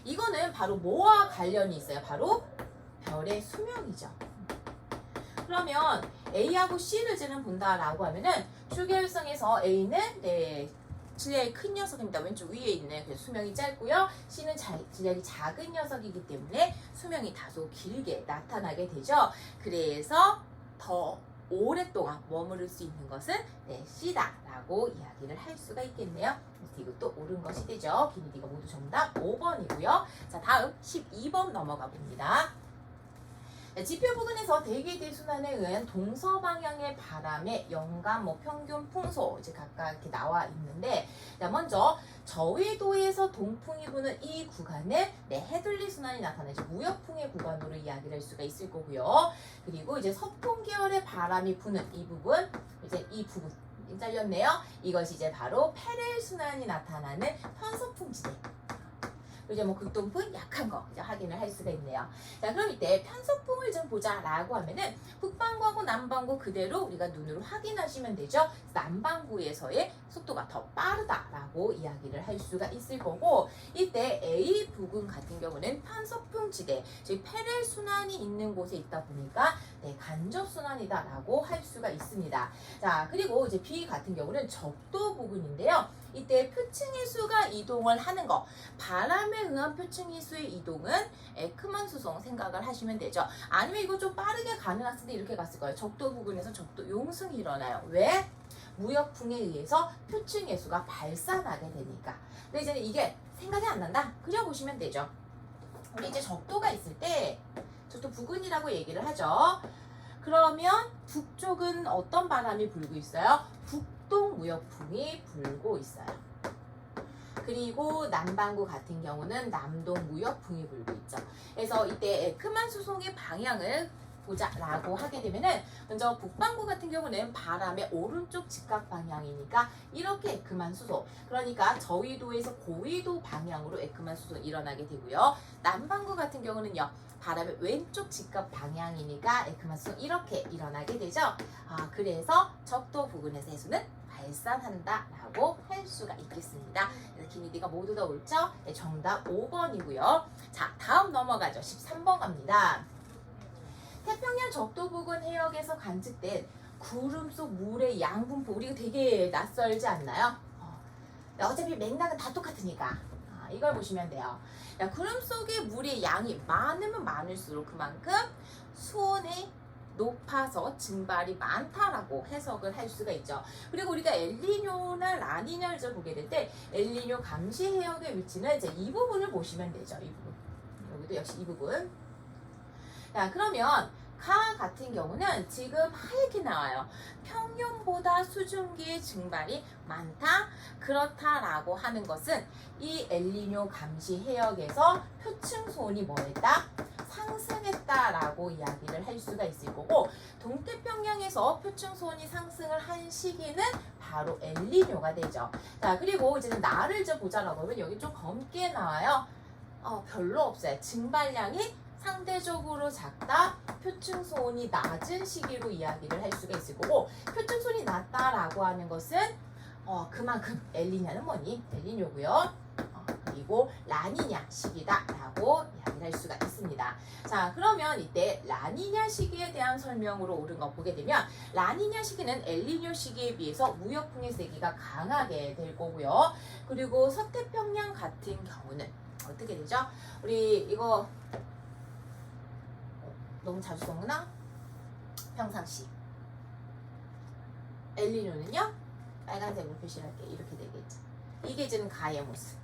이거는 바로 뭐와 관련이 있어요? 바로 별의 수명이죠. 그러면 A하고 C를 지금 본다라고 하면은 주결성에서 A는 네, 질량이 큰 녀석입니다. 왼쪽 위에 있는, 그래서 수명이 짧고요. C는 질량이 작은 녀석이기 때문에 수명이 다소 길게 나타나게 되죠. 그래서 더 오랫동안 머무를 수 있는 것은 네, C다라고 이야기를 할 수가 있겠네요. 이것도 옳은 것이 되죠. 기니디가 모두 정답 5번이고요. 자, 다음 12번 넘어가 봅니다. 지표 부근에서 대기 대순환에 의한 동서 방향의 바람의 연간 평균 풍소 이제 각각 이렇게 나와 있는데, 자, 먼저 저위도에서 동풍이 부는 이 구간을 네, 해둘리 순환이 나타나죠. 무역풍의 구간으로 이야기를 할 수가 있을 거고요. 그리고 이제 서풍 계열의 바람이 부는 이 부분, 이제 이 부분 잘렸네요. 이것이 이제 바로 페렐 순환이 나타나는 편서풍 지대. 이제 극동풍 약한 거 이제 확인을 할 수가 있네요. 자, 그럼 이때 편서풍을 좀 보자라고 하면은 북반구하고 남반구 그대로 우리가 눈으로 확인하시면 되죠. 남반구에서의 속도가 더 빠르다라고 이야기를 할 수가 있을 거고, 이때 A 부근 같은 경우는 편서풍 지대, 즉 페렐 순환이 있는 곳에 있다 보니까 네, 간접 순환이다라고 할 수가 있습니다. 자, 그리고 이제 B 같은 경우는 적도 부근인데요. 이때 표층의 수가 이동을 하는 거, 바람에 의한 표층의 수의 이동은 에크만 수송 생각을 하시면 되죠. 아니면 이거 좀 빠르게 가능했을 때 이렇게 갔을 거예요. 적도 부근에서 적도 용승이 일어나요. 왜? 무역풍에 의해서 표층의 수가 발산하게 되니까. 근데 이제 이게 생각이 안 난다? 그려보시면 되죠. 우리 이제 적도가 있을 때 적도 부근이라고 얘기를 하죠. 그러면 북쪽은 어떤 바람이 불고 있어요? 북동 무역풍이 불고 있어요. 그리고 남반구 같은 경우는 남동 무역풍이 불고 있죠. 그래서 이때 에크만 수송의 방향을 보자라고 하게 되면은 먼저 북반구 같은 경우는 바람의 오른쪽 직각 방향이니까 이렇게 에크만 수송, 그러니까 저위도에서 고위도 방향으로 에크만 수송이 일어나게 되고요. 남반구 같은 경우는요, 바람의 왼쪽 직각 방향이니까 에크만 수송 이렇게 일어나게 되죠. 그래서 적도 부근에서 해수는 발산한다라고 할 수가 있겠습니다. 기니디가 모두 다 옳죠? 네, 정답 5번이고요. 자, 다음 넘어가죠. 13번 갑니다. 태평양 적도 부근 해역에서 관측된 구름 속 물의 양 분포, 우리가 되게 낯설지 않나요? 어차피 맥락은 다 똑같으니까 이걸 보시면 돼요. 야, 구름 속의 물의 양이 많으면 많을수록 그만큼 수온이 높아서 증발이 많다라고 해석을 할 수가 있죠. 그리고 우리가 엘니뇨나 라니냐를 보게 될 때 엘니뇨 감시 해역의 위치는 이제 이 부분을 보시면 되죠. 이 부분. 여기도 역시 이 부분. 자, 그러면 가 같은 경우는 지금 하얗게 나와요. 평년보다 수증기의 증발이 많다, 그렇다라고 하는 것은 이 엘니뇨 감시 해역에서 표층 수온이 뭐했다? 상승했다라고 이야기를 할 수가 있을 거고, 동태평양에서 표층 수온이 상승을 한 시기는 바로 엘니뇨가 되죠. 자, 그리고 이제는 나를 좀 보자라고 하면 여기 좀 검게 나와요. 별로 없어요. 증발량이 상대적으로 작다, 표층 수온이 낮은 시기로 이야기를 할 수가 있을 거고, 표층 수온이 낮다라고 하는 것은 그만큼 엘니냐는 뭐니? 엘니뇨고요. 그리고 라니냐 시기다라고 이야기를 할 수가 있습니다. 자, 그러면 이때 라니냐 시기에 대한 설명으로 옳은 거 보게 되면, 라니냐 시기는 엘니뇨 시기에 비해서 무역풍의 세기가 강하게 될 거고요. 그리고 서태평양 같은 경우는 어떻게 되죠? 우리 이거 너무 자주 썼구나? 평상시. 엘니뇨는요? 빨간색으로 표시를 할게요. 이렇게 되겠죠. 이게 지금 가의 모습.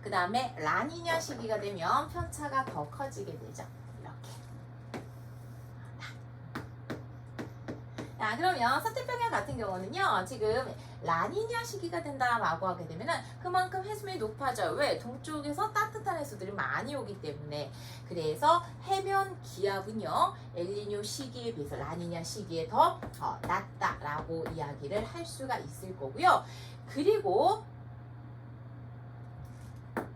그 다음에 라니냐 시기가 되면 편차가 더 커지게 되죠. 이렇게. 자, 그러면 서태평양 같은 경우는요, 지금 라니냐 시기가 된다라고 하게 되면은 그만큼 해수면이 높아져요. 왜? 동쪽에서 따뜻한 해수들이 많이 오기 때문에. 그래서 해변 기압은요, 엘니뇨 시기에 비해서 라니냐 시기에 더 낮다라고 이야기를 할 수가 있을 거고요. 그리고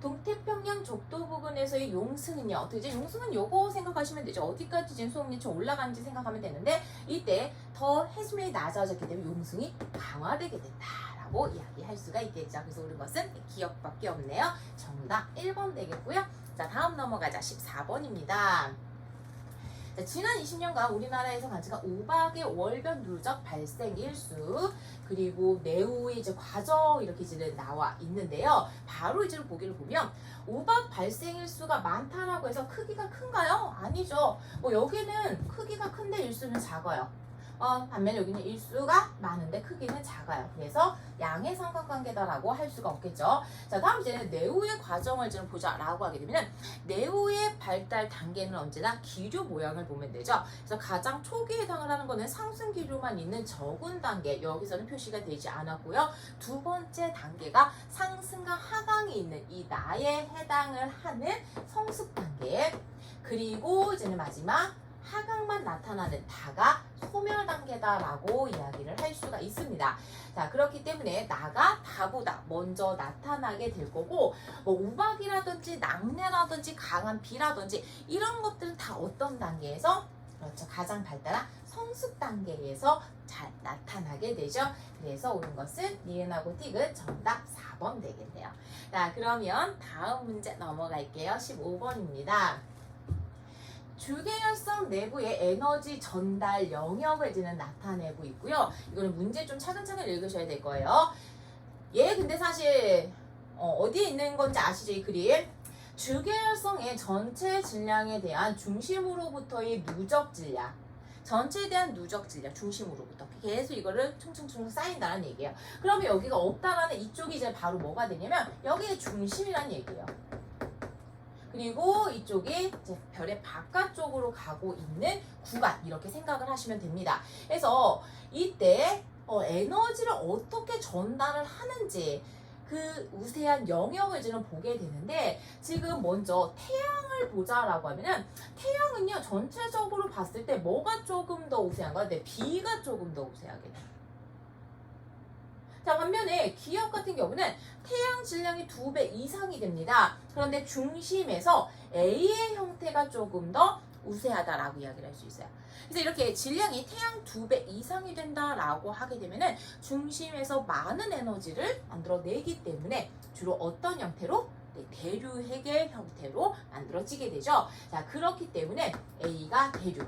동태평양 적도 부근에서의 용승은요, 어떻게 용승은 요거 생각하시면 되죠. 어디까지 지금 수온이 올라가는지 생각하면 되는데, 이때 더 해수면이 낮아졌기 때문에 용승이 강화되게 된다라고 이야기할 수가 있겠죠. 그래서 옳은 것은 기억밖에 없네요. 정답 1번 되겠고요. 자, 다음 넘어가자. 14번입니다. 자, 지난 20년간 우리나라에서 관측한 우박의 월변 누적 발생 일수, 그리고 내후의 이제 과정 이렇게 이제 나와 있는데요. 바로 이제 보기를 보면 우박 발생 일수가 많다라고 해서 크기가 큰가요? 아니죠. 여기는 크기가 큰데 일수는 작아요. 반면에 여기는 일수가 많은데 크기는 작아요. 그래서 양의 삼각관계다라고 할 수가 없겠죠. 자, 다음 이제는 내후의 과정을 좀 보자라고 하게 되면, 내후의 발달 단계는 언제나 기류 모양을 보면 되죠. 그래서 가장 초기에 해당을 하는 거는 상승 기류만 있는 저군 단계, 여기서는 표시가 되지 않았고요. 두 번째 단계가 상승과 하강이 있는 이 나에 해당을 하는 성숙 단계, 그리고 이제는 마지막 하강만 나타나는 다가 소멸 단계다라고 이야기를 할 수가 있습니다. 자, 그렇기 때문에 나가 다보다 먼저 나타나게 될 거고, 우박이라든지 낙뢰라든지 강한 비라든지 이런 것들은 다 어떤 단계에서, 그렇죠, 가장 발달한 성숙 단계에서 잘 나타나게 되죠. 그래서 옳은 것은 니은하고 틱은 정답 4번 되겠네요. 자, 그러면 다음 문제 넘어갈게요. 15번입니다. 주계열성 내부의 에너지 전달 영역을 이제는 나타내고 있고요. 이거는 문제 좀 차근차근 읽으셔야 될 거예요. 얘 근데 사실 어디에 있는 건지 아시죠? 이 그림. 주계열성의 전체 질량에 대한 중심으로부터의 누적 질량, 전체에 대한 누적 질량 중심으로부터 계속 이거를 충충충 쌓인다는 얘기예요. 그러면 여기가 없다라는 이쪽이 이제 바로 뭐가 되냐면 여기에 중심이라는 얘기예요. 그리고 이쪽이 이제 별의 바깥쪽으로 가고 있는 구간 이렇게 생각을 하시면 됩니다. 그래서 이때 에너지를 어떻게 전달을 하는지 그 우세한 영역을 지금 보게 되는데 지금 먼저 태양을 보자라고 하면은 태양은요 전체적으로 봤을 때 뭐가 조금 더 우세한가요? 네, B가 조금 더 우세하게 돼요. 자, 반면에 기업 같은 경우는 태양 질량이 2배 이상이 됩니다. 그런데 중심에서 A의 형태가 조금 더 우세하다라고 이야기를 할 수 있어요. 그래서 이렇게 질량이 태양 2배 이상이 된다라고 하게 되면은 중심에서 많은 에너지를 만들어내기 때문에 주로 어떤 형태로? 네, 대류핵의 형태로 만들어지게 되죠. 자, 그렇기 때문에 A가 대류,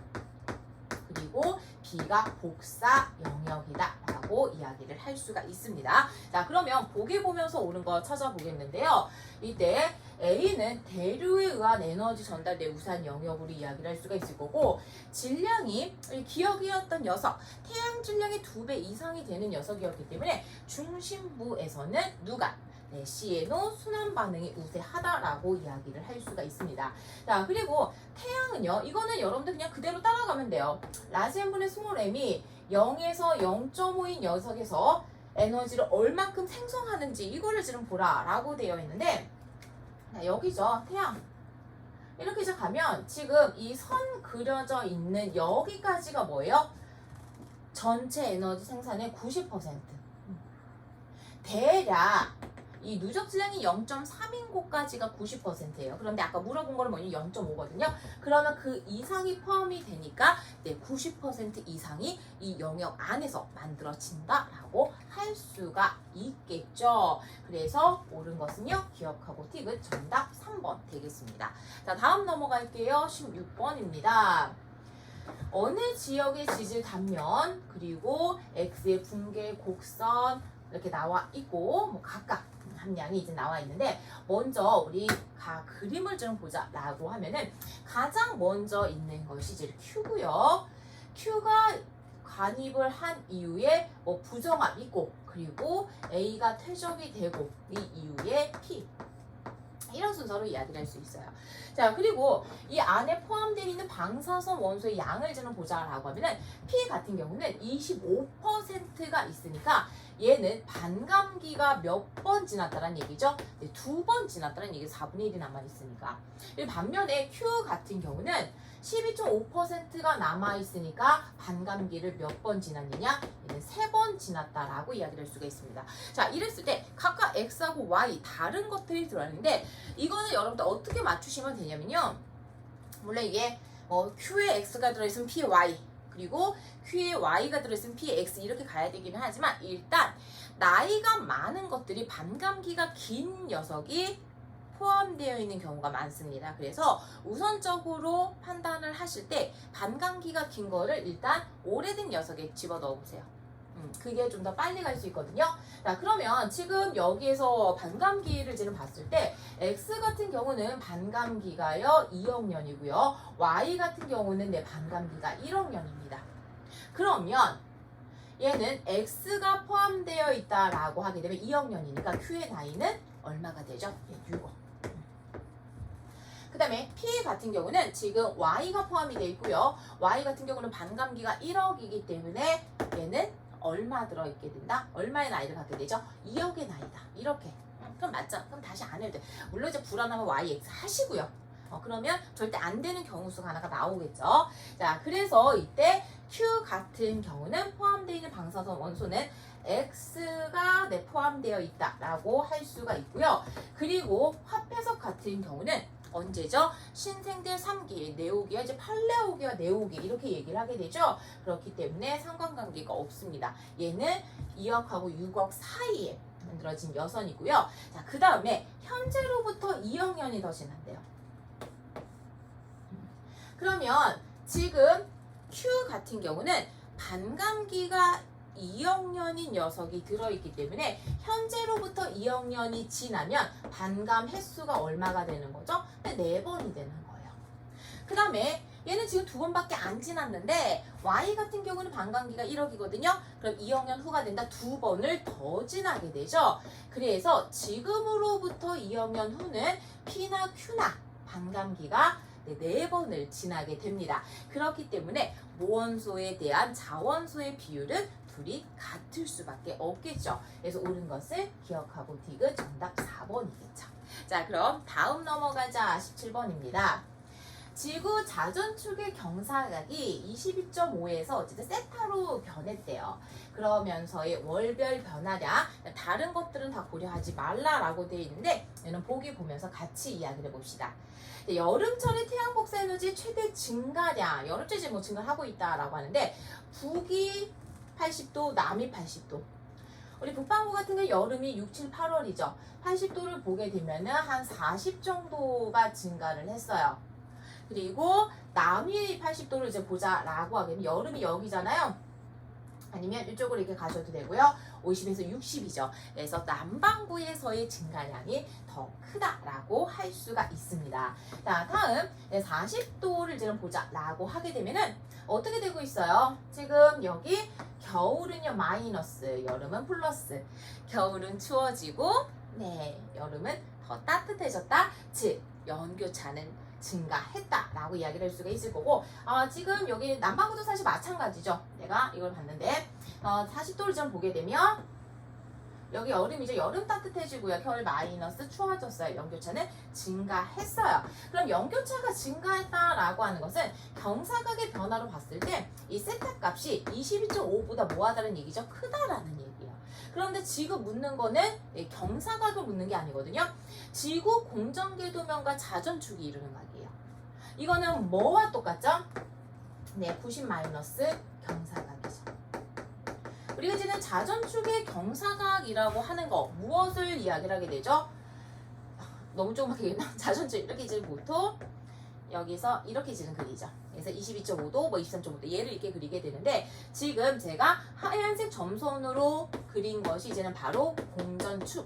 그리고 B가 복사 영역이다 라고 이야기를 할 수가 있습니다. 자, 그러면 보기 보면서 옳은 거 찾아보겠는데요. 이때 A는 대류에 의한 에너지 전달대 우수한 영역으로 이야기를 할 수가 있을 거고, 질량이 기억이었던 녀석, 태양 질량이 2배 이상이 되는 녀석이었기 때문에 중심부에서는 누가? 네, C의 순환 반응이 우세하다라고 이야기를 할 수가 있습니다. 자, 그리고 태양은요, 이거는 여러분들 그냥 그대로 따라가면 돼요. 라지 n분의 스몰 m이 0에서 0.5인 녀석에서 에너지를 얼만큼 생성하는지 이거를 지금 보라라고 되어 있는데, 자, 여기죠, 태양. 이렇게 이제 가면 지금 이 선 그려져 있는 여기까지가 뭐예요? 전체 에너지 생산의 90%. 대략 이 누적 질량이 0.3인 곳까지가 90%예요. 그런데 아까 물어본 거는 뭐냐면 0.5거든요. 그러면 그 이상이 포함이 되니까 네, 90% 이상이 이 영역 안에서 만들어진다라고 할 수가 있겠죠. 그래서 옳은 것은요, 기억하고 팁은 정답 3번 되겠습니다. 자, 다음 넘어갈게요. 16번입니다. 어느 지역의 지질 단면 그리고 X의 붕괴 곡선 이렇게 나와 있고 뭐 각각 함량이 이제 나와 있는데, 먼저 우리 그림을 좀 보자라고 하면은 가장 먼저 있는 것이 이제 Q고요. Q가 관입을 한 이후에 뭐 부정압 있고, 그리고 A가 퇴적이 되고 이 이후에 P, 이런 순서로 이야기를 할 수 있어요. 자, 그리고 이 안에 포함되어 있는 방사선 원소의 양을 좀 보자라고 하면은 P 같은 경우는 25%가 있으니까 얘는 반감기가 몇 번 지났다는 얘기죠? 네, 2번 지났다는 얘기, 4분의 1이 남아있으니까. 반면에 Q 같은 경우는 12.5%가 남아있으니까 반감기를 몇 번 지났느냐? 얘는 3번 지났다라고 이야기를 할 수가 있습니다. 자, 이랬을 때 각각 X하고 Y 다른 것들이 들어있는데, 이거는 여러분들 어떻게 맞추시면 되냐면요. 물론 이게 Q에 X가 들어있으면 P에 Y, 그리고 Q에 Y가 들어있으면 P에 X 이렇게 가야 되기는 하지만, 일단 나이가 많은 것들이 반감기가 긴 녀석이 포함되어 있는 경우가 많습니다. 그래서 우선적으로 판단을 하실 때 반감기가 긴 거를 일단 오래된 녀석에 집어넣어 보세요. 그게 좀 더 빨리 갈 수 있거든요. 자, 그러면 지금 여기에서 반감기를 지금 봤을 때 X 같은 경우는 반감기가요 2억 년이고요. Y 같은 경우는 내 반감기가 1억 년입니다. 그러면 얘는 X가 포함되어 있다라고 하게 되면 2억 년이니까 Q의 나이는 얼마가 되죠? 6억. 그 다음에 P 같은 경우는 지금 Y가 포함이 되어 있고요. Y 같은 경우는 반감기가 1억이기 때문에 얘는 얼마 들어있게 된다? 얼마의 나이를 갖게 되죠? 2억의 나이다. 이렇게. 그럼 맞죠? 그럼 다시 안 해도 돼. 물론 이제 불안하면 YX 하시고요. 그러면 절대 안 되는 경우 수가 하나가 나오겠죠. 자, 그래서 이때 Q 같은 경우는 포함되어 있는 방사선 원소는 X가 포함되어 있다라고 할 수가 있고요. 그리고 화폐석 같은 경우는 언제죠? 신생들 3기, 네오기와 이제 팔레오기와 네오기 이렇게 얘기를 하게 되죠. 그렇기 때문에 상관관계가 없습니다. 얘는 2억하고 6억 사이에 만들어진 여선이고요. 자, 그 다음에 현재로부터 2억 년이 더 지난대요. 그러면 지금 Q 같은 경우는 반감기가 2억 년인 녀석이 들어있기 때문에 현재로부터 2억 년이 지나면 반감 횟수가 얼마가 되는 거죠? 4번이 되는 거예요. 그 다음에 얘는 지금 2번밖에 안 지났는데 Y 같은 경우는 반감기가 1억이거든요. 그럼 2억 년 후가 된다. 2번을 더 지나게 되죠. 그래서 지금으로부터 2억 년 후는 P나 Q나 반감기가 4번을 지나게 됩니다. 그렇기 때문에 모원소에 대한 자원소의 비율은 둘이 같을 수밖에 없겠죠. 그래서 옳은 것을 기억하고 디귿 정답 4번이겠죠. 자, 그럼 다음 넘어가자. 17번입니다. 지구 자전축의 경사각이 22.5에서 어쨌든 세타로 변했대요. 그러면서의 월별 변화량, 다른 것들은 다 고려하지 말라라고 되어 있는데 얘는 보기 보면서 같이 이야기를 해봅시다. 여름철의 태양 복사 에너지 최대 증가량, 여름철에 이제 뭐 증가하고 있다라고 하는데 북이 80도, 남이 80도. 우리 북반구 같은 경우 여름이 6, 7, 8월이죠. 80도를 보게 되면은 한 40 정도가 증가를 했어요. 그리고 남위 80도를 이제 보자라고 하면 여름이 여기잖아요. 아니면 이쪽으로 이렇게 가셔도 되고요. 50에서 60이죠. 그래서 남반구에서의 증가량이 더 크다라고 할 수가 있습니다. 자, 다음 40도를 지금 보자라고 하게 되면은 어떻게 되고 있어요? 지금 여기 겨울은요 마이너스, 여름은 플러스. 겨울은 추워지고, 여름은 더 따뜻해졌다. 즉 연교차는 증가했다라고 이야기를 할 수가 있을 거고, 지금 여기 남반구도 사실 마찬가지죠. 내가 이걸 봤는데 40도를 좀 보게 되면 여기 여름이죠. 여름 따뜻해지고요. 겨울 마이너스 추워졌어요. 연교차는 증가했어요. 그럼 연교차가 증가했다라고 하는 것은 경사각의 변화로 봤을 때 이 세타 값이 22.5보다 뭐하다는 얘기죠? 크다라는 얘기예요. 그런데 지금 묻는 거는 경사각을 묻는 게 아니거든요. 지구 공전궤도면과 자전축이 이루는 각이에요. 이거는 뭐와 똑같죠? 90 마이너스 경사각이죠. 우리가 지금 자전축의 경사각이라고 하는 거 무엇을 이야기를 하게 되죠? 너무 조그맣게 자전축 이렇게 지금 보통 여기서 이렇게 지금 그리죠. 그래서 22.5도, 23.5도 얘를 이렇게 그리게 되는데 지금 제가 하얀색 점선으로 그린 것이 이제는 바로 공전축.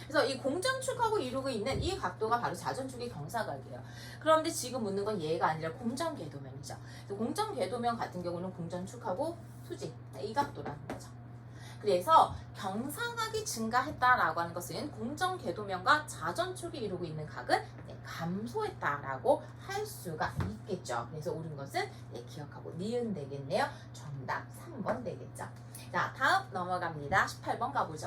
그래서 이 공전축하고 이루고 있는 이 각도가 바로 자전축의 경사각이에요. 그런데 지금 묻는 건 얘가 아니라 공전궤도면이죠. 공전궤도면 같은 경우는 공전축하고 수직, 이 각도라는 거죠. 그래서 경사각이 증가했다라고 하는 것은 공전궤도면과 자전축이 이루고 있는 각은 감소했다라고 할 수가 있겠죠. 그래서 옳은 것은 기억하고 니은 되겠네요. 정답 3번 되겠죠. 자, 다음 넘어갑니다. 18번 가보죠.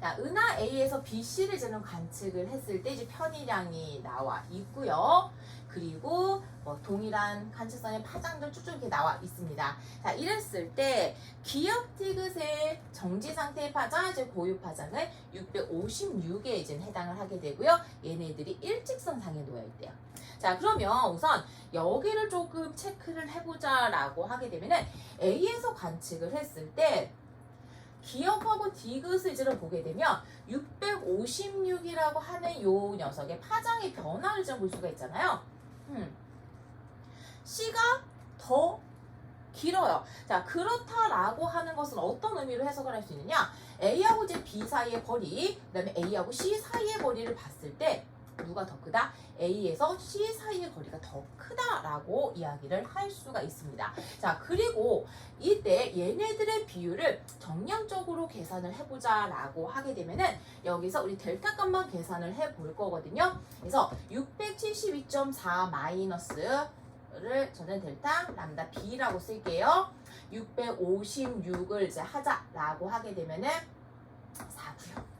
자, 은하 A에서 BC를 저는 관측을 했을 때 이제 편의량이 나와 있고요. 그리고 동일한 관측선의 파장들 쭉쭉 이렇게 나와 있습니다. 자, 이랬을 때 기역 디귿의 정지 상태의 파장, 이제 고유 파장은 656에 이제 해당을 하게 되고요. 얘네들이 일직선상에 놓여 있대요. 자, 그러면 우선 여기를 조금 체크를 해보자라고 하게 되면은 A에서 관측을 했을 때 기역하고 디귿을 이제는 보게 되면 656이라고 하는 요 녀석의 파장의 변화를 좀 볼 수가 있잖아요. C가 더 길어요. 자, 그렇다라고 하는 것은 어떤 의미로 해석을 할 수 있느냐? A하고 이제 B 사이의 거리, 그 다음에 A하고 C 사이의 거리를 봤을 때 누가 더 크다? A에서 C 사이의 거리가 더 크다라고 이야기를 할 수가 있습니다. 자, 그리고 이때 얘네들의 비율을 정량적으로 계산을 해보자라고 하게 되면은 여기서 우리 델타 값만 계산을 해볼 거거든요. 그래서 672.4 마이너스를 저는 델타 람다 B라고 쓸게요. 656을 이제 하자라고 하게 되면은 4고요.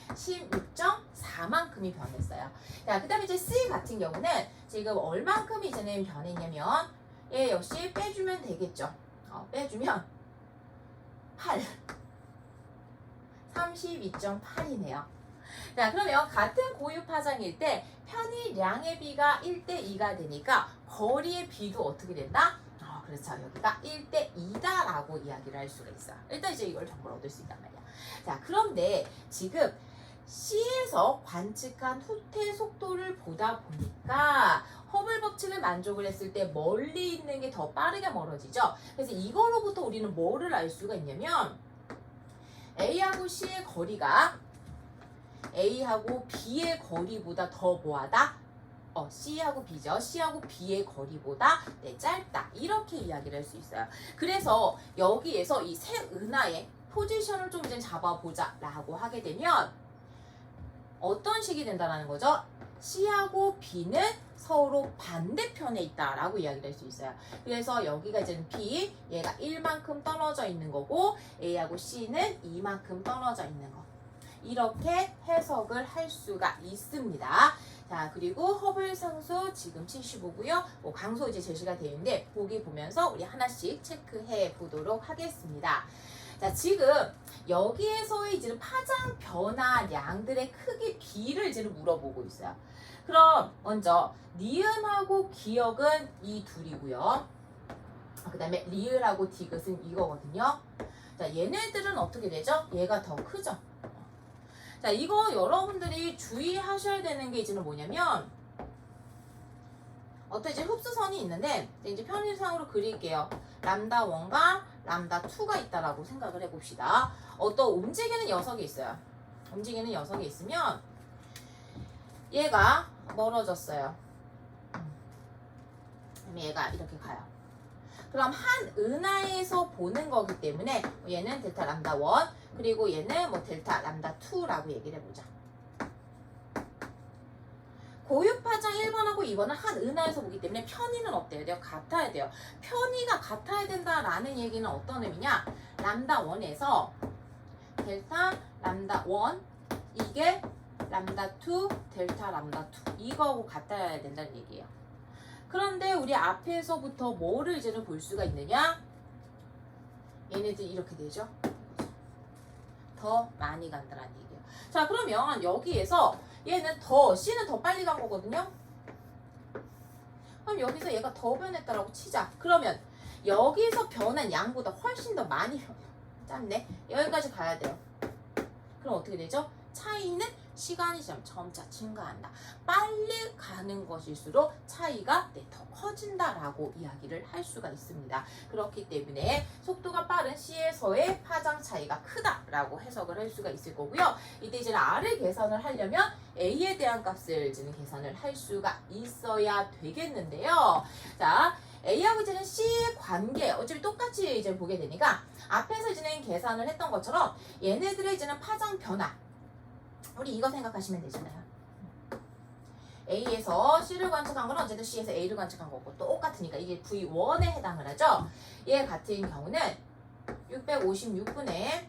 16.4만큼이 변했어요. 자, 그 다음에 이제 C 같은 경우는 지금 얼만큼이 이제는 변했냐면 얘 역시 빼주면 되겠죠. 빼주면 8. 32.8이네요. 자, 그러면 같은 고유 파장일 때 편의량의 비가 1대2가 되니까 거리의 비도 어떻게 된다? 그렇죠. 여기가 1대2다라고 이야기를 할 수가 있어요. 일단 이제 이걸 정보를 얻을 수 있단 말이야. 자, 그런데 지금 C에서 관측한 후퇴 속도를 보다 보니까 허블 법칙을 만족을 했을 때 멀리 있는 게 더 빠르게 멀어지죠. 그래서 이거로부터 우리는 뭐를 알 수가 있냐면 A하고 C의 거리가 A하고 B의 거리보다 더 뭐하다? C하고 B죠. C하고 B의 거리보다 짧다. 이렇게 이야기를 할 수 있어요. 그래서 여기에서 이 세 은하의 포지션을 좀 이제 잡아보자 라고 하게 되면 어떤 식이 된다는 거죠? C하고 B는 서로 반대편에 있다라고 이야기를 할 수 있어요. 그래서 여기가 이제 B, 얘가 1만큼 떨어져 있는 거고 A하고 C는 2만큼 떨어져 있는 거. 이렇게 해석을 할 수가 있습니다. 자, 그리고 허블 상수 지금 75고요. 강소 이제 제시가 되어 있는데 보기 보면서 우리 하나씩 체크해 보도록 하겠습니다. 자, 지금 여기에서의 이제 파장 변화량들의 크기 B를 이제 물어보고 있어요. 그럼 먼저 니은하고 기역은 이 둘이고요. 그 다음에 리을하고 디귿은 이거거든요. 자, 얘네들은 어떻게 되죠? 얘가 더 크죠? 자, 이거 여러분들이 주의하셔야 되는 게 이제는 뭐냐면 어떤 이제 흡수선이 있는데 이제 편의상으로 그릴게요. 람다 1과 람다 2가 있다라고 생각을 해봅시다. 어떤 움직이는 녀석이 있어요. 움직이는 녀석이 있으면 얘가 멀어졌어요. 얘가 이렇게 가요. 그럼 한 은하에서 보는 거기 때문에 얘는 델타 람다 1 그리고 얘는 뭐 델타 람다 2라고 얘기를 해보자. 고유파장 1번하고 2번은 한 은하에서 보기 때문에 편의는 어때야 돼요? 같아야 돼요. 편의가 같아야 된다라는 얘기는 어떤 의미냐? 람다 1에서 델타 람다 1 이게 람다 2 델타 람다 2 이거하고 같아야 된다는 얘기예요. 그런데 우리 앞에서부터 뭐를 이제는 볼 수가 있느냐? 얘네들이 이렇게 되죠? 더 많이 간다는 얘기예요. 자, 그러면 여기에서 얘는 C는 더 빨리 간 거거든요? 그럼 여기서 얘가 더 변했다라고 치자. 그러면 여기서 변한 양보다 훨씬 더 많이 짧네? 여기까지 가야 돼요. 그럼 어떻게 되죠? 차이는 시간이 점차 증가한다. 빨리 가는 것일수록 차이가 더 커진다라고 이야기를 할 수가 있습니다. 그렇기 때문에 속도가 빠른 C에서의 파장 차이가 크다라고 해석을 할 수가 있을 거고요. 이때 이제 R을 계산을 하려면 A에 대한 값을 이제 계산을 할 수가 있어야 되겠는데요. 자, A하고 이제는 C의 관계 어차피 똑같이 이제 보게 되니까 앞에서 이제는 계산을 했던 것처럼 얘네들의 이제는 파장 변화 우리 이거 생각하시면 되잖아요. A에서 C를 관측한 건 어쨌든 C에서 A를 관측한 거고 똑같으니까 이게 V1에 해당을 하죠. 얘 같은 경우는 656분의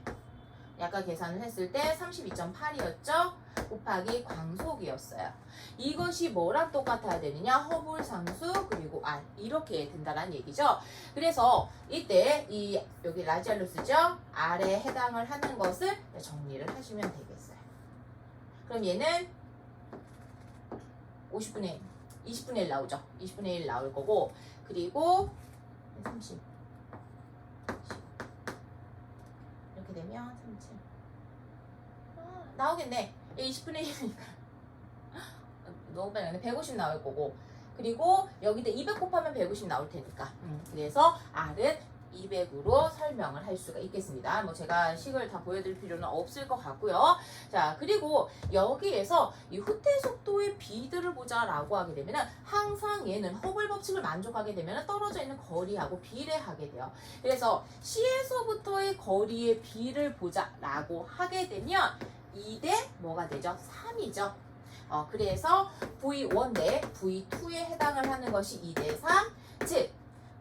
약간 계산을 했을 때 32.8이었죠. 곱하기 광속이었어요. 이것이 뭐랑 똑같아야 되느냐? 허블 상수 그리고 R 이렇게 된다는 얘기죠. 그래서 이때 이 여기 라지알루스죠. R에 해당을 하는 것을 정리를 하시면 되겠어요. 그럼 얘는 50분의 20분의 1 나오죠. 20분의 1 나올 거고 그리고 30 이렇게 되면 37 나오겠네. 20분의 1이니까 너무 빨리 나네. 150 나올 거고 그리고 여기다 200 곱하면 150 나올 테니까 그래서 R은 200으로 설명을 할 수가 있겠습니다. 뭐 제가 식을 다 보여드릴 필요는 없을 것 같고요. 자, 그리고 여기에서 이 후퇴 속도의 B들을 보자라고 하게 되면은 항상 얘는 허블 법칙을 만족하게 되면 떨어져 있는 거리하고 비례하게 돼요. 그래서 C에서부터의 거리의 B를 보자라고 하게 되면 2대 뭐가 되죠? 3이죠. 그래서 V1 대 V2에 해당을 하는 것이 2대 3, 즉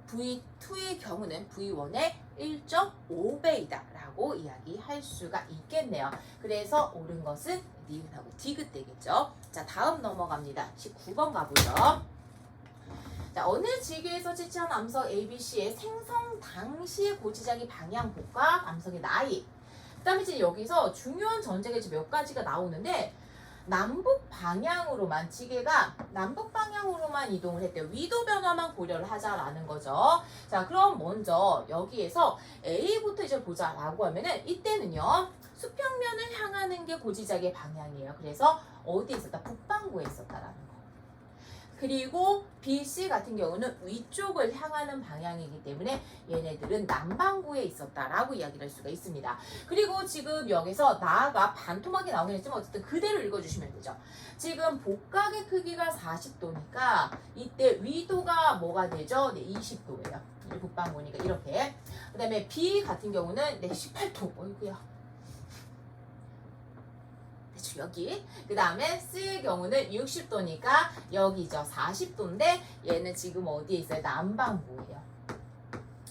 V2의 경우는 V1의 1.5배이다 라고 이야기할 수가 있겠네요. 그래서 옳은 것은 니은하고 디귿 되겠죠. 자, 다음 넘어갑니다. 19번 가보죠. 자, 어느 지계에서 채취한 암석 ABC의 생성 당시의 고지작의 방향복과 암석의 나이 그 다음에 이제 여기서 중요한 전제가 이제 몇 가지가 나오는데 남북 방향으로만 지게가 남북 방향으로만 이동을 했대요. 위도 변화만 고려를 하자라는 거죠. 자, 그럼 먼저 여기에서 A부터 이제 보자라고 하면은 이때는요 수평면을 향하는 게 고지작의 방향이에요. 그래서 어디에 있었다? 북반구에 있었다라는 거. 그리고 BC 같은 경우는 위쪽을 향하는 방향이기 때문에 얘네들은 남반구에 있었다라고 이야기를 할 수가 있습니다. 그리고 지금 여기서 나가 반토막이 나오긴 했지만 어쨌든 그대로 읽어주시면 되죠. 지금 복각의 크기가 40도니까 이때 위도가 뭐가 되죠? 네, 20도예요. 북반구니까 이렇게. 그 다음에 B 같은 경우는 네, 18도. 어이구야. 여기. 그 다음에 C의 경우는 60도니까 여기죠. 40도인데 얘는 지금 어디에 있어요? 남반구예요.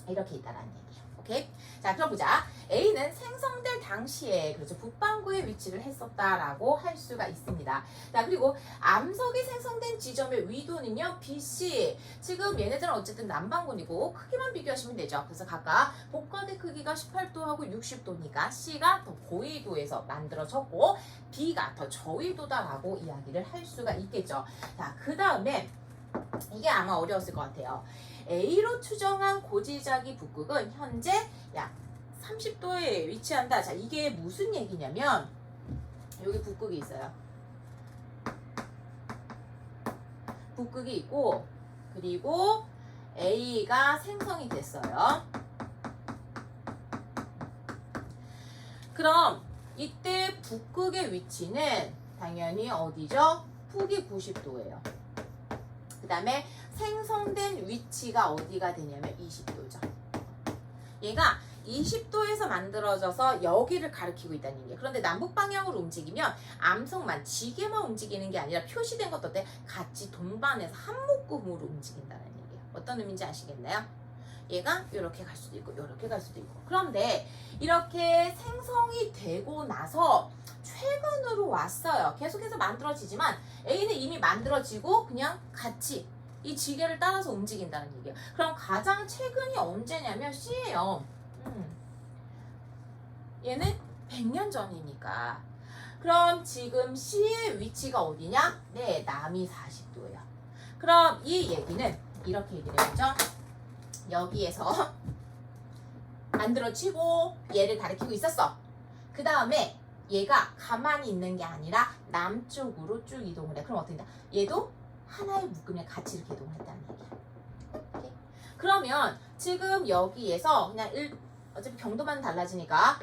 이렇게 있다라는 얘기예요. 오케이? 자, 그럼 보자. A는 생성될 당시에 그렇죠. 북반구에 위치를 했었다라고 할 수가 있습니다. 자, 그리고 암석이 생성된 지점의 위도는요. BC. 지금 얘네들은 어쨌든 남반구이고 크기만 비교하시면 되죠. 그래서 각각 복과대 크기가 18도하고 60도니까 C가 더 고위도에서 만들어졌고 B가 더 저위도다라고 이야기를 할 수가 있겠죠. 자, 그 다음에 이게 아마 어려웠을 것 같아요. A로 추정한 고지자기 북극은 현재 약 30도에 위치한다. 자, 이게 무슨 얘기냐면 여기 북극이 있어요. 북극이 있고 그리고 A가 생성이 됐어요. 그럼 이때 북극의 위치는 당연히 어디죠? 북이 90도예요. 그 다음에 생성된 위치가 어디가 되냐면 20도죠. 얘가 20도에서 만들어져서 여기를 가리키고 있다는 얘기예요. 그런데 남북 방향으로 움직이면 암석만 지게만 움직이는 게 아니라 표시된 것도 어때? 같이 동반해서 한 묶음으로 움직인다는 얘기예요. 어떤 의미인지 아시겠나요? 얘가 이렇게 갈 수도 있고 이렇게 갈 수도 있고. 그런데 이렇게 생성이 되고 나서 최근으로 왔어요. 계속해서 만들어지지만 A는 이미 만들어지고 그냥 같이 이 지게를 따라서 움직인다는 얘기예요. 그럼 가장 최근이 언제냐면 C예요. 얘는 100년 전이니까. 그럼 지금 C의 위치가 어디냐? 네, 남이 40도예요. 그럼 이 얘기는 이렇게 얘기를 해보죠. 여기에서 만들어지고 얘를 가리키고 있었어. 그 다음에 얘가 가만히 있는 게 아니라 남쪽으로 쭉 이동을 해. 그럼 어떻게 된다? 얘도 하나의 묶음에 같이 이렇게 이동을 했다는 얘기야. 오케이? 그러면 지금 여기에서 그냥 어차피 경도만 달라지니까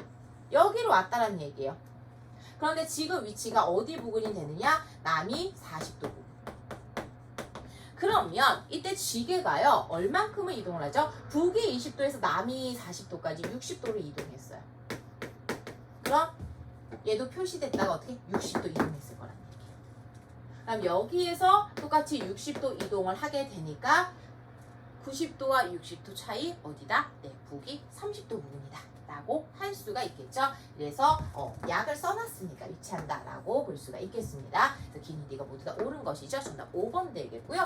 여기로 왔다라는 얘기예요. 그런데 지금 위치가 어디 부근이 되느냐? 남이 40도 부근. 그러면 이때 지게가요. 얼만큼을 이동을 하죠? 북이 20도에서 남이 40도까지 60도로 이동했어요. 그럼 얘도 표시됐다가 어떻게 60도 이동했을 거라는 얘기예요. 그럼 여기에서 똑같이 60도 이동을 하게 되니까 90도와 60도 차이 어디다? 네, 북이 30도 부근이다 라고 할 수가 있겠죠. 그래서 약을 써놨으니까 위치한다라고 볼 수가 있겠습니다. 그래서 기니디가 모두 다 옳은 것이죠. 정답 5번 되겠고요.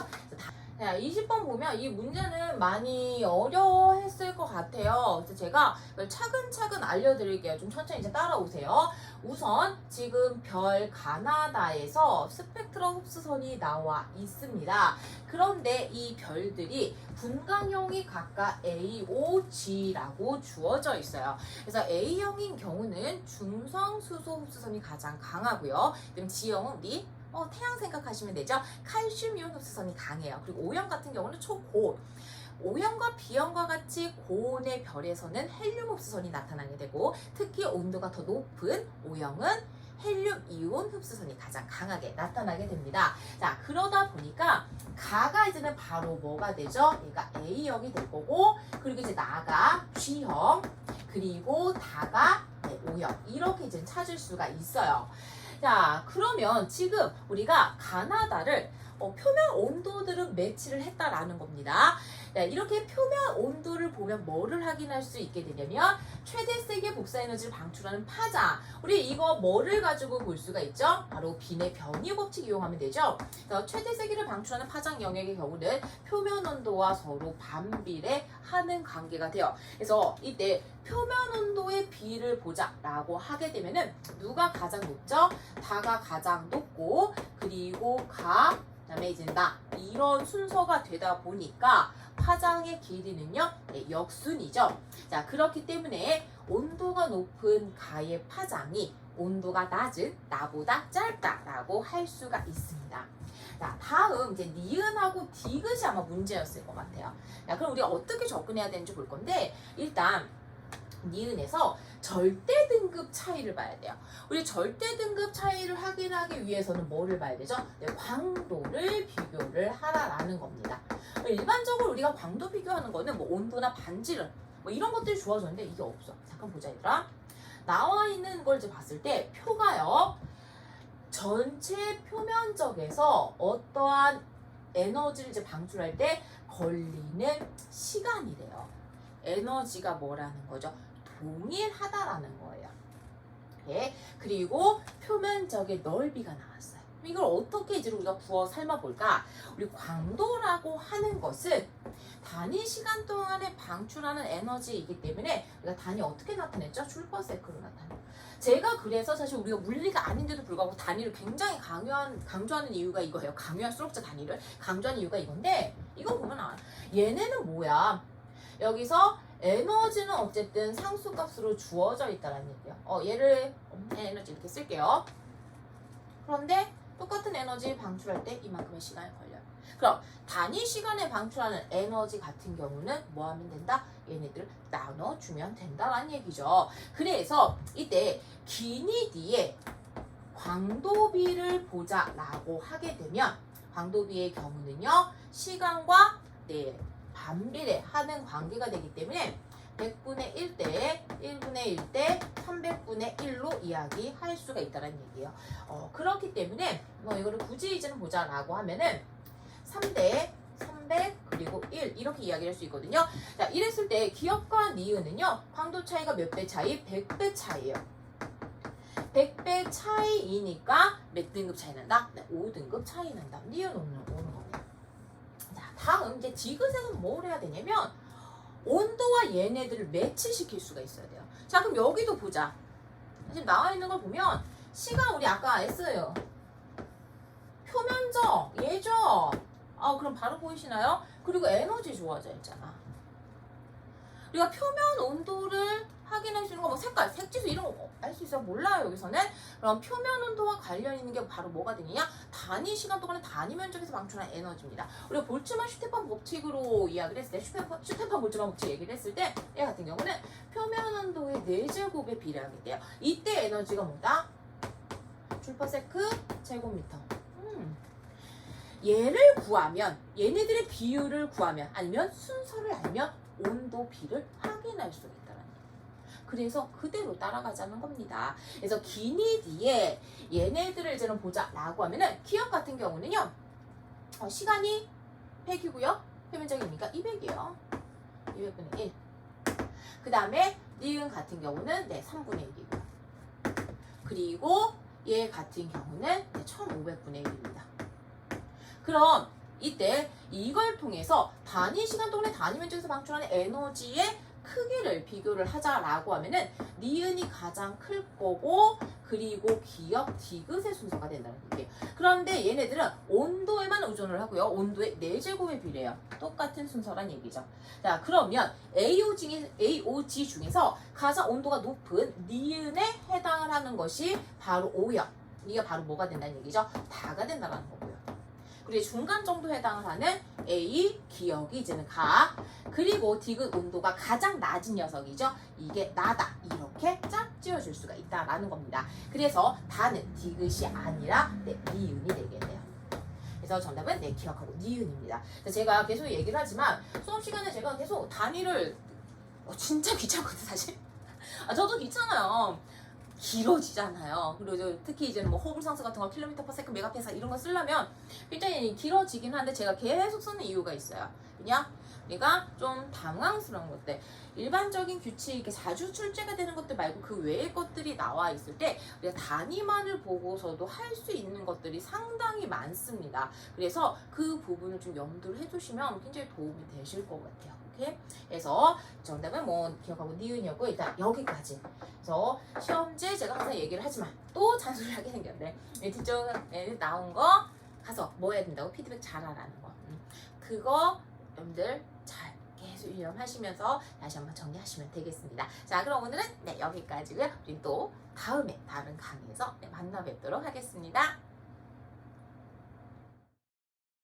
자, 20번 보면 이 문제는 많이 어려워했을 것 같아요. 그래서 제가 차근차근 알려드릴게요. 좀 천천히 이제 따라오세요. 우선 지금 별 가나다에서 스펙트럼 흡수선이 나와 있습니다. 그런데 이 별들이 분광형이 각각 A, O, G라고 주어져 있어요. 그래서 A형인 경우는 중성 수소 흡수선이 가장 강하고요. 그럼 G형은 우리 태양 생각하시면 되죠. 칼슘이온 흡수선이 강해요. 그리고 O형 같은 경우는 초고온. O형과 B형과 같이 고온의 별에서는 헬륨 흡수선이 나타나게 되고 특히 온도가 더 높은 O형은 헬륨 이온 흡수선이 가장 강하게 나타나게 됩니다. 자, 그러다 보니까 가가 이제는 바로 뭐가 되죠? 얘가 A형이 될 거고 그리고 이제 나가 G형 그리고 다가 O형 이렇게 이제 찾을 수가 있어요. 자, 그러면 지금 우리가 가나다를 표면 온도들은 매치를 했다라는 겁니다. 자, 이렇게 표면 온도를 보면 뭐를 확인할 수 있게 되냐면 최대 세기의 복사 에너지를 방출하는 파장. 우리 이거 뭐를 가지고 볼 수가 있죠? 바로 빈의 변이 법칙 이용하면 되죠. 그래서 최대 세기를 방출하는 파장 영역의 경우는 표면 온도와 서로 반비례하는 관계가 돼요. 그래서 이때 표면 온도의 비를 보자라고 하게 되면은 누가 가장 높죠? 다가 가장 높고 그리고 그다음에 이제 나 이런 순서가 되다 보니까 파장의 길이는요 역순이죠. 자, 그렇기 때문에 온도가 높은 가의 파장이 온도가 낮은 나보다 짧다라고 할 수가 있습니다. 자, 다음 이제 니은하고 디귿이 아마 문제였을 것 같아요. 자, 그럼 우리가 어떻게 접근해야 되는지 볼 건데 일단 니은에서 절대 등급 차이를 봐야 돼요. 우리 절대 등급 차이를 확인하기 위해서는 뭐를 봐야 되죠? 네, 광도를 비교를 하라라는 겁니다. 일반적으로 우리가 광도 비교하는 거는 뭐 온도나 반지름 뭐 이런 것들이 주어졌는데 이게 없어. 잠깐 보자 얘들아. 나와 있는 걸 이제 봤을 때 표가요. 전체 표면적에서 어떠한 에너지를 이제 방출할 때 걸리는 시간이래요. 에너지가 뭐라는 거죠? 동일하다라는 거예요. 네. 그리고 표면적의 넓이가 나왔어요. 이걸 어떻게 이제 우리가 구워 삶아 볼까? 우리 광도라고 하는 것은 단위 시간 동안에 방출하는 에너지이기 때문에 우리가 단위 어떻게 나타냈죠? 줄퍼세크로 나타내요. 제가 그래서 사실 우리가 물리가 아닌데도 불구하고 단위를 굉장히 강조하는 이유가 이거예요. 강요한 수록자 단위를 강조하는 이유가 이건데, 이거 보면 얘네는 뭐야? 여기서 에너지는 어쨌든 상수값으로 주어져 있다는 얘기예요. 얘를 에너지 이렇게 쓸게요. 그런데 똑같은 에너지 방출할 때 이만큼의 시간이 걸려요. 그럼 단위 시간에 방출하는 에너지 같은 경우는 뭐 하면 된다? 얘네들을 나눠주면 된다라는 얘기죠. 그래서 이때 기니 뒤에 광도비를 보자라고 하게 되면 광도비의 경우는요, 시간과 반비례하는 관계가 되기 때문에 100분의 1대 1분의 1대 300분의 1로 이야기할 수가 있다는 얘기예요. 그렇기 때문에 이거를 굳이 이제는 보자라고 하면은 3대 300 그리고 1 이렇게 이야기할 수 있거든요. 자, 이랬을 때 기업과 니은은요, 광도 차이가 몇 배 차이? 100배 차이예요. 100배 차이이니까 몇 등급 차이 난다? 5등급 차이 난다. 니은 오는 겁니다. 자, 다음 이제 디귿에는 뭘 해야 되냐면 온도와 얘네들을 매치시킬 수가 있어야 돼요. 자, 그럼 여기도 보자. 지금 나와 있는 걸 보면 시간 우리 아까 S예요. 표면적 얘죠. 그럼 바로 보이시나요? 그리고 에너지 좋아져 있잖아. 우리가 표면 온도를 확인할 수 있는 거, 뭐 색깔, 색지수 이런 거 알 수 있어요? 몰라요, 여기서는. 그럼 표면 온도와 관련 있는 게 바로 뭐가 되느냐? 단위 시간 동안에 단위 면적에서 방출한 에너지입니다. 우리가 볼츠만 슈테판 법칙으로 이야기를 했을 때, 슈테판 볼츠만 법칙 얘기를 했을 때, 얘 같은 경우는 표면 온도의 4제곱에 비례하게 돼요. 이때 에너지가 뭐다? 줄퍼세크 제곱미터. 얘를 구하면, 얘네들의 비율을 구하면, 아니면 순서를 알면 온도비를 확인할 수가 있다는 얘기예요. 그래서 그대로 따라가자는 겁니다. 그래서 기니 뒤에 얘네들을 이제는 보자라고 하면은, 기억 같은 경우는요, 시간이 100이고요. 표면적이니까 200이에요. 200분의 1. 그 다음에 니은 같은 경우는 3분의 1이고요. 그리고 얘 같은 경우는 1500분의 1입니다. 그럼 이때 이걸 통해서 단위 시간 동안에 단위 면적에서 방출하는 에너지의 크기를 비교를 하자라고 하면은 니은이 가장 클 거고, 그리고 기억 디귿의 순서가 된다는 얘기예요. 그런데 얘네들은 온도에만 의존을 하고요. 온도의 4제곱에 비례해요. 똑같은 순서란 얘기죠. 자, 그러면 AOG 중에서 가장 온도가 높은 니은에 해당을 하는 것이 바로 O요. 이게 바로 뭐가 된다는 얘기죠? 다가 된다는 거고요. 그리고 중간 정도 해당을 하는 A, 기억이 이제는 가. 그리고 디귿 온도가 가장 낮은 녀석이죠. 이게 나다. 이렇게 짝 지어줄 수가 있다라는 겁니다. 그래서 다는 디귿이 아니라 니은이 되게 돼요. 그래서 정답은 기억하고 니은입니다. 제가 계속 얘기를 하지만 수업 시간에 제가 계속 단위를 진짜 귀찮거든요, 사실. 저도 귀찮아요. 길어지잖아요. 그리고 특히 이제 뭐 허블상수 같은 거 킬로미터 퍼 세컨드 메가페사 이런 거 쓰려면 굉장히 길어지긴 한데 제가 계속 쓰는 이유가 있어요. 그냥 우리가 좀 당황스러운 것들, 일반적인 규칙, 이렇게 자주 출제가 되는 것들 말고 그 외의 것들이 나와 있을 때 우리가 단위만을 보고서도 할 수 있는 것들이 상당히 많습니다. 그래서 그 부분을 좀 염두를 해주시면 굉장히 도움이 되실 것 같아요. 오케이? 그래서 정답은 기억하고 니은이었고, 일단 여기까지. 그래서 시험지에 제가 항상 얘기를 하지만 또 잔소리하게 생겼네. 뒷쪽에 나온 거 가서 뭐 해야 된다고? 피드백 잘하라는 거. 그거 여러분들 잘 계속 유념하시면서 다시 한번 정리하시면 되겠습니다. 자, 그럼 오늘은 여기까지고요. 우리 또 다음에 다른 강의에서 만나 뵙도록 하겠습니다.